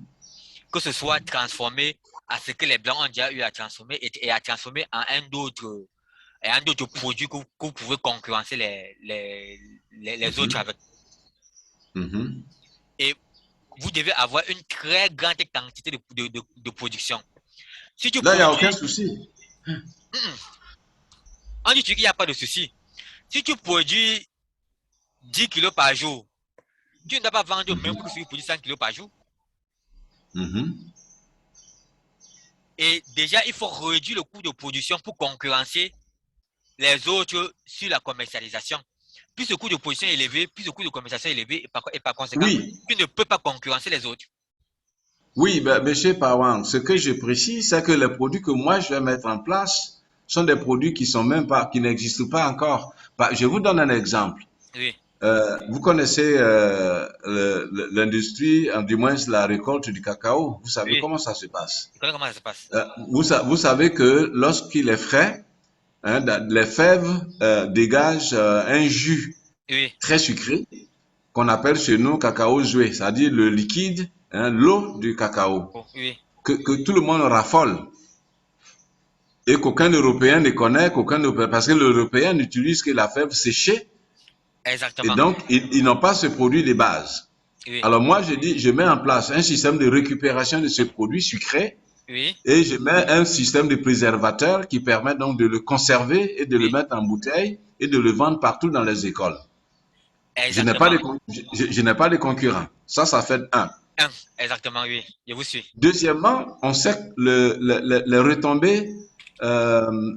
que ce soit transformé à ce que les Blancs ont déjà eu à transformer et à transformer en un autre produit que vous pouvez concurrencer les autres avec. Et vous devez avoir une très grande quantité de production. Si tu Là, il n'y a produis, aucun souci. on dit qu'il n'y a pas de souci. Si tu produis 10 kilos par jour, tu ne dois pas vendre au même prix que si tu produis 100 kilos par jour. Et déjà, il faut réduire le coût de production pour concurrencer les autres sur la commercialisation. Plus le coût de production est élevé, plus le coût de commercialisation est élevé, et par conséquent, Oui, tu ne peux pas concurrencer les autres. oui, ben, monsieur Pawang, ce que je précise, c'est que les produits que moi je vais mettre en place sont des produits qui sont même pas, qui n'existent pas encore. Je vous donne un exemple. Oui, Vous connaissez l'industrie, du moins la récolte du cacao. Vous savez oui. comment ça se passe. Je connais comment ça se passe. Vous savez que lorsqu'il est frais, hein, les fèves dégagent un jus Oui, très sucré qu'on appelle chez nous cacao joué, c'est-à-dire le liquide, hein, l'eau du cacao, oh, oui, que tout le monde raffole et qu'aucun Européen ne connaît, parce que l'Européen n'utilise que la fève séchée et exactement. donc ils n'ont pas ce produit de base. Oui, Alors moi, je dis, je mets en place un système de récupération de ce produit sucré oui, et je mets un système de préservateur qui permet donc de le conserver et de le oui, mettre en bouteille et de le vendre partout dans les écoles. Je n'ai pas exactement. de, je n'ai pas de concurrents. Ça fait un. Exactement, oui. Je vous suis. Deuxièmement, on sait que les retombées,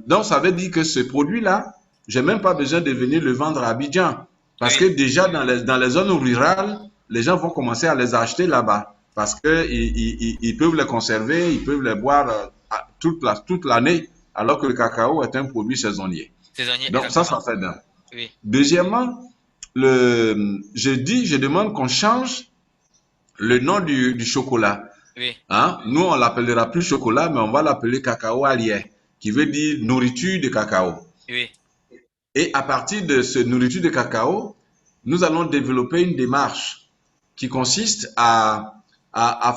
donc ça veut dire que ce produit-là, j'ai même pas besoin de venir le vendre à Abidjan. Parce que Oui, déjà dans les zones rurales, les gens vont commencer à les acheter là-bas. Parce que ils peuvent les conserver, ils peuvent les boire toute l'année, alors que le cacao est un produit saisonnier. saisonnier, Donc exactement. ça fait d'un. Oui, Deuxièmement, je demande qu'on change le nom du chocolat. oui, Hein? Nous, on l'appellera plus chocolat, mais on va l'appeler cacao allié, qui veut dire nourriture de cacao. oui. Et à partir de ce nourriture de cacao, nous allons développer une démarche qui consiste à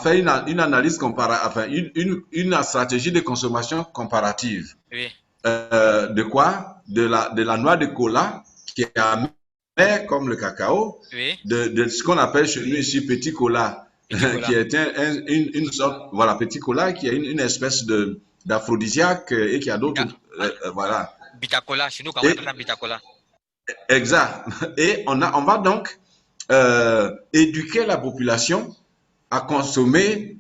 faire une analyse comparative, enfin une stratégie de consommation comparative. Oui, De quoi? De la noix de cola, qui est amère comme le cacao, oui. de ce qu'on appelle chez nous ici petit cola, Petit qui cola. est une sorte, voilà, petit cola, qui est une espèce d'aphrodisiaque et qui a d'autres, Bita, hein? voilà. Bitacola. Chez nous, quand on appelle Et, ça bitacola. exact. Et on va donc éduquer la population à consommer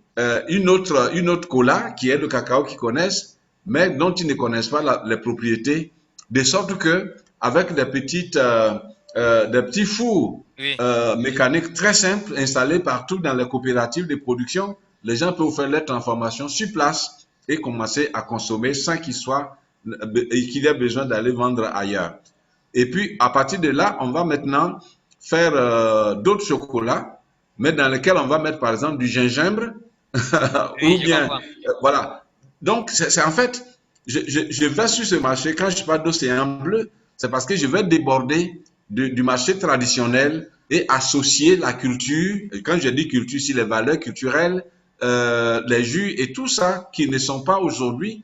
une autre cola qui est le cacao qu'ils connaissent, mais dont ils ne connaissent pas les propriétés, de sorte que avec des petits fours Oui, mécaniques très simples installés partout dans les coopératives de production, les gens peuvent faire leur transformation sur place et commencer à consommer sans qu'il y ait besoin d'aller vendre ailleurs. Et puis, à partir de là, on va maintenant faire d'autres chocolats, mais dans lesquels on va mettre, par exemple, du gingembre oui, ou je bien, comprends. voilà. Donc, c'est en fait, je vais sur ce marché, quand je parle d'océan bleu, c'est parce que je vais déborder du marché traditionnel et associer la culture, et quand je dis culture, c'est les valeurs culturelles, les jus et tout ça qui ne sont pas aujourd'hui.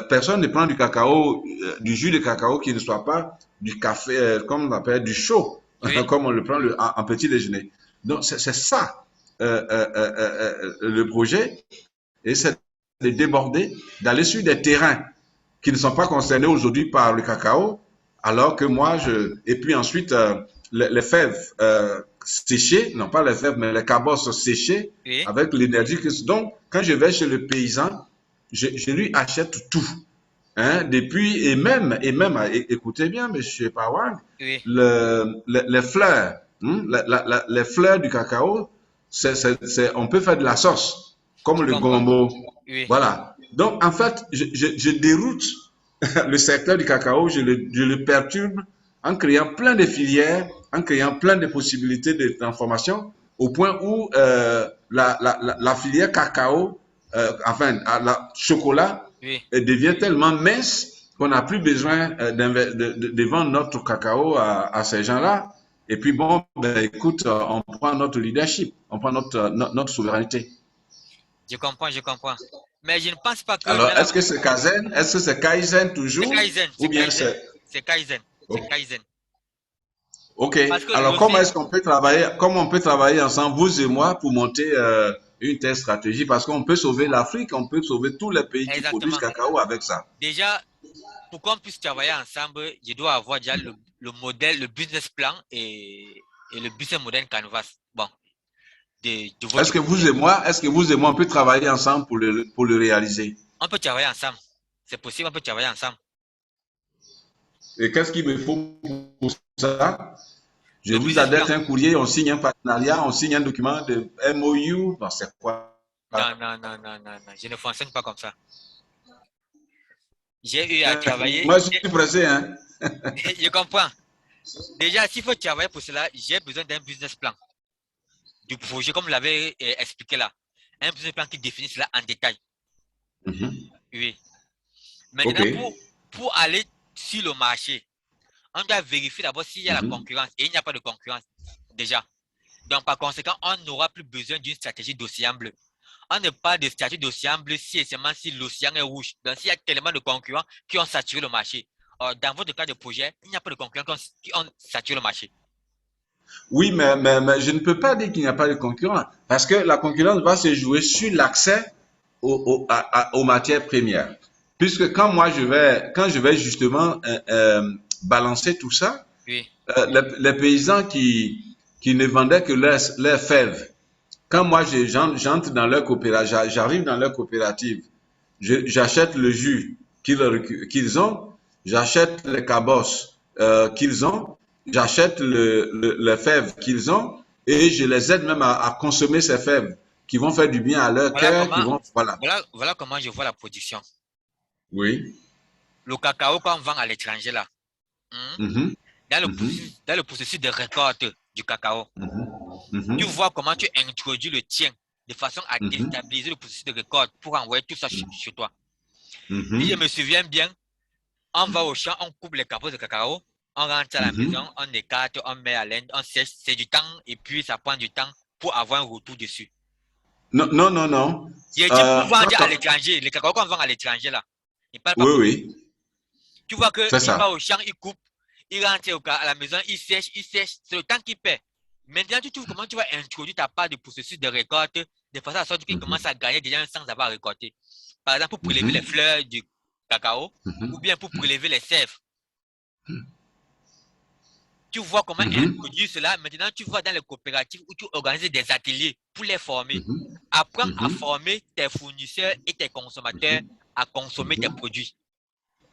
Personne ne prend du cacao, du jus de cacao qui ne soit pas du café, comme on appelle, du chaud, Oui, comme on le prend en petit déjeuner. Donc, c'est ça le projet, et c'est de déborder, d'aller sur des terrains qui ne sont pas concernés aujourd'hui par le cacao, alors que moi, et puis ensuite, les fèves séchées, non pas les fèves, mais les cabosses séchées, oui. avec l'énergie que... Donc, quand je vais chez le paysan, je lui achète tout. Hein, depuis, et même, écoutez bien, monsieur Pawang, Oui, les fleurs, les fleurs du cacao, on peut faire de la sauce, comme je le comprends. gombo. Oui, Voilà. Donc, en fait, je déroute le secteur du cacao, je le perturbe en créant plein de filières, en créant plein de possibilités de transformation, au point où la filière cacao, enfin, la chocolat, oui. devient tellement mince qu'on n'a plus besoin de vendre notre cacao à ces gens-là. Et puis bon, ben, écoute, on prend notre leadership, on prend notre souveraineté. Je comprends, je comprends. Mais je ne pense pas que Alors, dans la... est-ce que c'est Kaizen? Est-ce que c'est Kaizen C'est toujours? Kaizen, Ou c'est bien Kaizen, c'est... c'est Kaizen, c'est Oh, Kaizen. ok. Parce que Alors, comment l'aussi, est-ce qu'on peut travailler, comment on peut travailler ensemble, vous et moi, pour monter une telle stratégie? Parce qu'on peut sauver l'Afrique, on peut sauver tous les pays qui produisent exactement. cacao avec ça. Déjà, pour qu'on puisse travailler ensemble, je dois avoir déjà le modèle, le business plan et le business model canvas. Bon, de votre projet. Est-ce que vous et moi, on peut travailler ensemble pour le réaliser? On peut travailler ensemble. C'est possible, on peut travailler ensemble. Et qu'est-ce qu'il me faut pour ça? Je Le vous business plan. adresse un courrier, on signe un partenariat, on signe un document de MOU. Non, c'est quoi? Non, non, non, non, non, non. Je ne fonctionne pas comme ça. J'ai eu à travailler. Moi, je suis pressé, hein? Je comprends. Déjà, s'il faut travailler pour cela, j'ai besoin d'un business plan du projet, comme vous l'avez expliqué là. Un business plan qui définit cela en détail. Mhm. Oui. Ok. Maintenant, pour aller sur le marché, on doit vérifier d'abord s'il y a la Mhm. concurrence. Et il n'y a pas de concurrence déjà. Donc, par conséquent, on n'aura plus besoin d'une stratégie d'océan bleu. On ne parle de stratégie d'océan bleu si et seulement si l'océan est rouge. Donc, s'il y a tellement de concurrents qui ont saturé le marché. Or, dans votre cas de projet, il n'y a pas de concurrents qui ont saturé le marché. Oui, mais je ne peux pas dire qu'il n'y a pas de concurrence parce que la concurrence va se jouer sur l'accès aux matières premières. Puisque quand je vais justement balancer tout ça, Oui. les paysans qui ne vendaient que leurs fèves, quand moi j'entre dans leur coopérative, j'arrive dans leur coopérative, j'achète le jus qu'ils ont, j'achète les cabosses qu'ils ont, j'achète les fèves qu'ils ont et je les aide même à consommer ces fèves qui vont faire du bien à leur Voilà cœur, comment, qui vont, voilà. voilà comment je vois la production. Oui. Le cacao qu'on vend à l'étranger là, hein, Mhm, mhm, dans le processus de récolte du cacao, mhm, tu mhm, vois comment tu introduis le tien de façon à mhm, déstabiliser le processus de récolte pour envoyer tout ça chez toi. Si je mhm, me souviens bien, on va au champ, on coupe les capots de cacao, on rentre à la mhm. maison, on écarte, on met à l'aine, on sèche, c'est du temps et puis ça prend du temps pour avoir un retour dessus. Non, non, non, non. J'ai dit pour vendre à Quand l'étranger, les cacao qu'on vend à l'étranger là, il ne parle pas oui, pour nous. oui, Tu vois c'est qu'il va ça. au champ, il coupe, il rentre à la maison, il sèche, c'est le temps qu'il perd. Maintenant, tu trouves comment tu vas introduire ta part de processus de récolte de façon à sorte qu'il commence Mhm, à gagner déjà sans avoir récolté. Par exemple, pour prélever les mhm, fleurs du cacao ou mhm, bien pour prélever les sèves. Tu vois comment mhm, introduire cela. Maintenant, tu vas dans les coopératives où tu organises des ateliers pour les former. mhm, Apprends à mhm, former tes fournisseurs et tes consommateurs à consommer tes mhm, produits.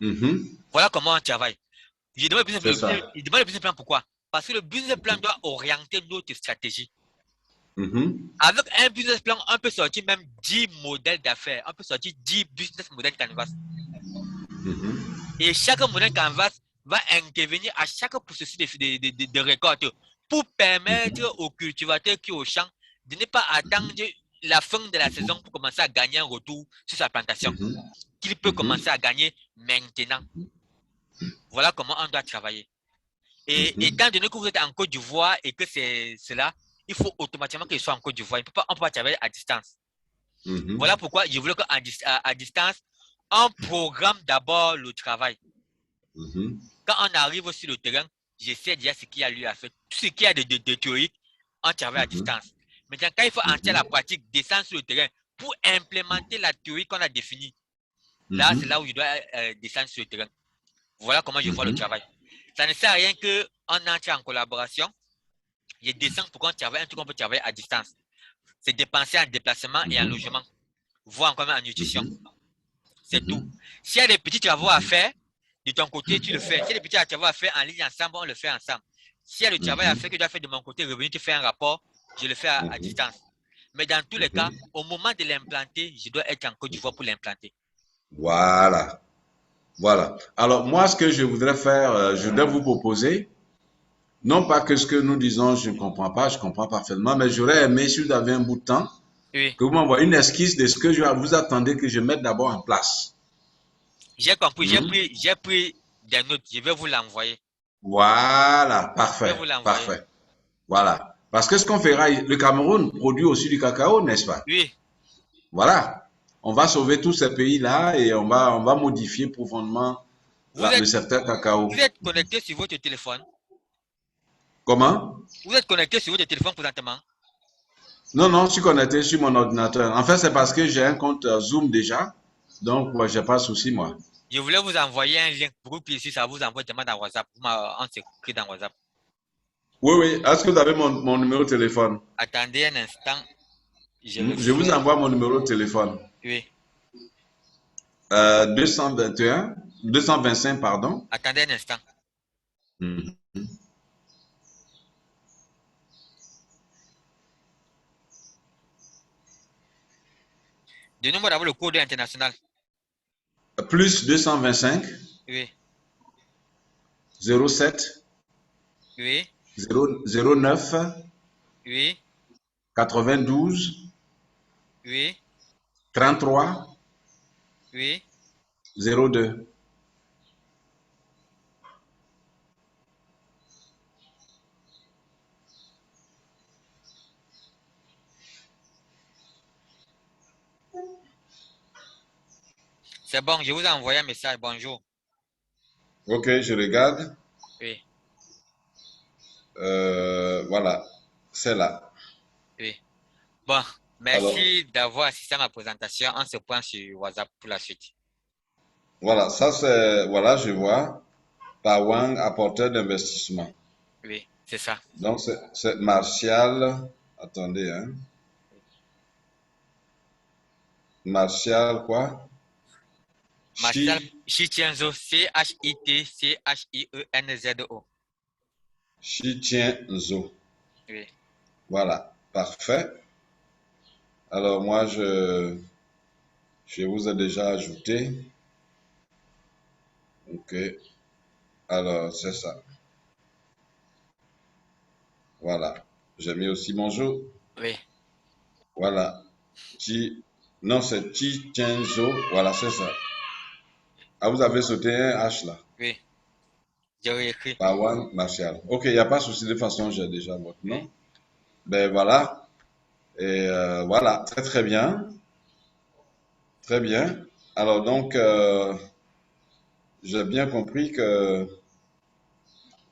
mhm. Voilà comment on travaille. C'est ça. Je demande le business plan pourquoi? Parce que le business plan doit orienter notre stratégie. Mhm, Avec un business plan, on peut sortir même 10 modèles d'affaires. On peut sortir 10 business model canvas. mhm, Et chaque modèle canvas va intervenir à chaque processus de récolte pour permettre mhm, aux cultivateurs qui sont au champ de ne pas attendre la fin de la saison pour commencer à gagner un retour sur sa plantation. mhm, Qu'il peut mhm, commencer à gagner maintenant. Voilà comment on doit travailler. Et mhm, étant donné que vous êtes en Côte d'Ivoire et que c'est cela, il faut automatiquement qu'il soit en Côte d'Ivoire. On peut pas travailler à distance. Voilà mhm, pourquoi je voulais qu'à distance, on programme d'abord le travail. mhm, Quand on arrive sur le terrain, je sais déjà ce qu'il y a lieu à faire. Tout ce qu'il y a de théorique, on travaille à mhm, distance. Maintenant, quand il faut entrer à la mhm, pratique, descendre sur le terrain pour implémenter la théorie qu'on a définie, là, c'est mhm, là où je dois descendre sur le terrain. Voilà comment je vois le mhm, travail. Ça ne sert à rien qu'on entre en collaboration. Je descends pour qu'on travaille un truc qu'on peut travailler à distance. C'est dépenser en déplacement et en mhm, logement, voire encore même en nutrition. mhm, C'est tout. mhm, S'il y a des petits travaux à mhm, faire, de ton côté, tu le fais. S'il y a des petits travaux à faire en ligne ensemble, on le fait ensemble. S'il y a le travail à mhm, faire que je dois faire de mon côté, revenir te faire un rapport, je le fais à mhm, distance. Mais dans tous les cas, mhm. au moment de l'implanter, je dois être en Côte d'Ivoire pour l'implanter. Voilà, voilà. Alors moi, ce que je voudrais faire, je voudrais vous proposer, non pas que ce que nous disons, je ne comprends pas, je comprends parfaitement, mais j'aurais aimé, si vous avez un bout de temps, Oui, que vous m'envoyez une esquisse de ce que vous attendez que je mette d'abord en place. j'ai compris, Hmm? j'ai pris des notes, je vais vous l'envoyer. Voilà, Je vais vous parfait, l'envoyer. parfait. Voilà. Parce que ce qu'on fera, le Cameroun produit aussi du cacao, n'est-ce pas? Oui, Voilà. On va sauver tous ces pays-là et on va modifier profondément Vous le êtes, secteur cacao. vous êtes connecté sur votre téléphone. Comment? Vous êtes connecté sur votre téléphone présentement. Non, non, je suis connecté sur mon ordinateur. En fait, c'est parce que j'ai un compte Zoom déjà. Donc, moi, j'ai pas de souci, moi. Je voulais vous envoyer un lien groupe ici, ça vous envoie directement dans WhatsApp. On s'écrit dans WhatsApp. Oui, oui. Est-ce que vous avez mon numéro de téléphone? Attendez un instant, je le Je vous fais. envoie mon numéro de téléphone. Oui. 221, 225, pardon. Attendez un instant. Mhm. Donnez-moi d'abord le code international. Plus 225, Oui. 07, Oui. 09, Oui. 92, Oui. 33, Oui. 02. C'est bon, je vous ai envoyé un message. Bonjour. Ok, je regarde. Oui. Voilà, c'est là. Oui. Bon, Alors, merci d'avoir assisté à ma présentation. On se prend sur WhatsApp pour la suite. voilà, ça c'est, voilà, je vois. Pawang, apporteur d'investissement. Oui, c'est ça. Donc, c'est Martial. Attendez, hein. Martial, quoi? Martial Chi, Chitienzo, Chitchienzo. Chitienzo. Oui. Voilà, parfait. Alors, moi, je vous ai déjà ajouté. Ok. Alors, c'est ça. Voilà. J'ai mis aussi bonjour. Oui. Voilà. Chi, non, c'est Chitienzo. Voilà, c'est ça. Ah, vous avez sauté un H là. Oui. J'ai réécrit. Pawan Martial. Ok, il n'y a pas de souci. De toute façon, j'ai déjà votre Oui. nom. Ben voilà. Et voilà, très très bien. Très bien. Alors donc, j'ai bien compris que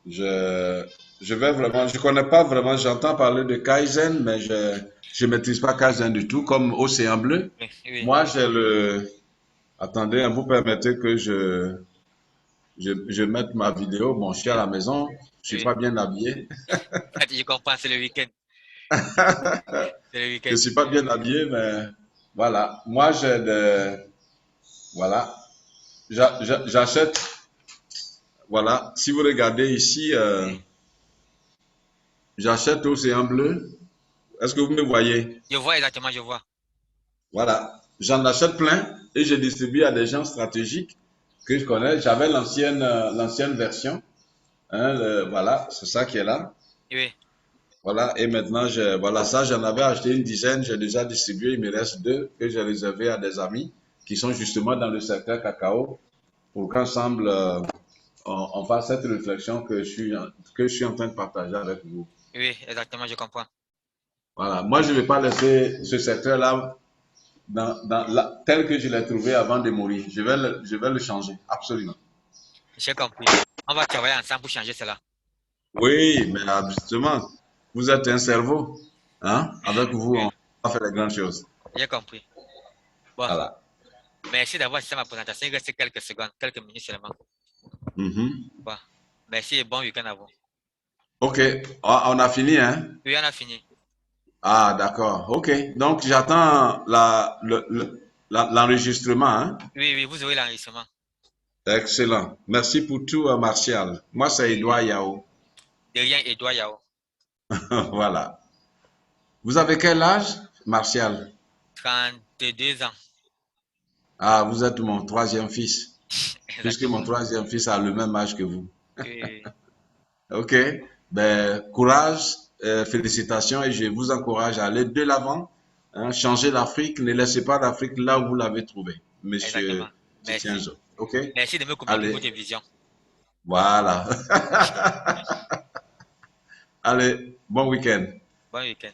je, je vais vraiment, je connais pas vraiment, j'entends parler de Kaizen, mais je maîtrise pas Kaizen du tout, comme Océan Bleu. Oui. Oui. Moi, j'ai le, attendez, hein, vous permettez que je mette ma vidéo. Bon, je suis à la maison, je suis Oui. pas bien habillé. Je comprends, c'est le week-end. C'est le Je week-end. suis pas bien habillé, mais voilà. Moi, j'ai de, voilà. J'achète, voilà. Si vous regardez ici, Oui. j'achète Océan Bleu. Est-ce que vous me voyez? Je vois exactement, je vois. Voilà. J'en achète plein et je distribue à des gens stratégiques que je connais. J'avais l'ancienne version. Hein, voilà, c'est ça qui est là. Oui. Voilà. Et maintenant, voilà, ça, j'en avais acheté une dizaine. J'ai déjà distribué. Il me reste deux que j'ai réservés à des amis qui sont justement dans le secteur cacao pour qu'ensemble, on fasse cette réflexion que je suis en train de partager avec vous. Oui, exactement, je comprends. Voilà. Moi, je ne vais pas laisser ce secteur-là tel que je l'ai trouvé avant de mourir. Je vais le changer, absolument. J'ai compris. On va travailler ensemble pour changer cela. Oui, mais justement, vous êtes un cerveau. Hein? Avec vous, on Oui, va faire les grandes choses. j'ai compris. Bon, Voilà. merci d'avoir assisté à ma présentation. Il reste quelques secondes, quelques minutes seulement. Mhm. Bon, merci et bon week-end à vous. OK. Ah, on a fini, hein? Oui, on a fini. Ah, d'accord. OK. Donc, j'attends l'enregistrement, hein? Oui, oui, vous aurez l'enregistrement. Excellent. Merci pour tout, Martial. Moi, c'est Oui, oui. Edouard Yao. De rien, Edouard Yao. Voilà. Vous avez quel âge, Martial? 32 ans. Ah, vous êtes mon troisième fils, puisque mon Exactement. troisième fils a le même âge que vous. Oui, oui. OK. Ben, courage, félicitations et je vous encourage à aller de l'avant, hein, changer l'Afrique, ne laissez pas l'Afrique là où vous l'avez trouvée, Exactement. Monsieur Merci. Titienzo. OK? Merci de me communiquer Allez, votre vision. voilà. Allez, bon week-end. Bon week-end.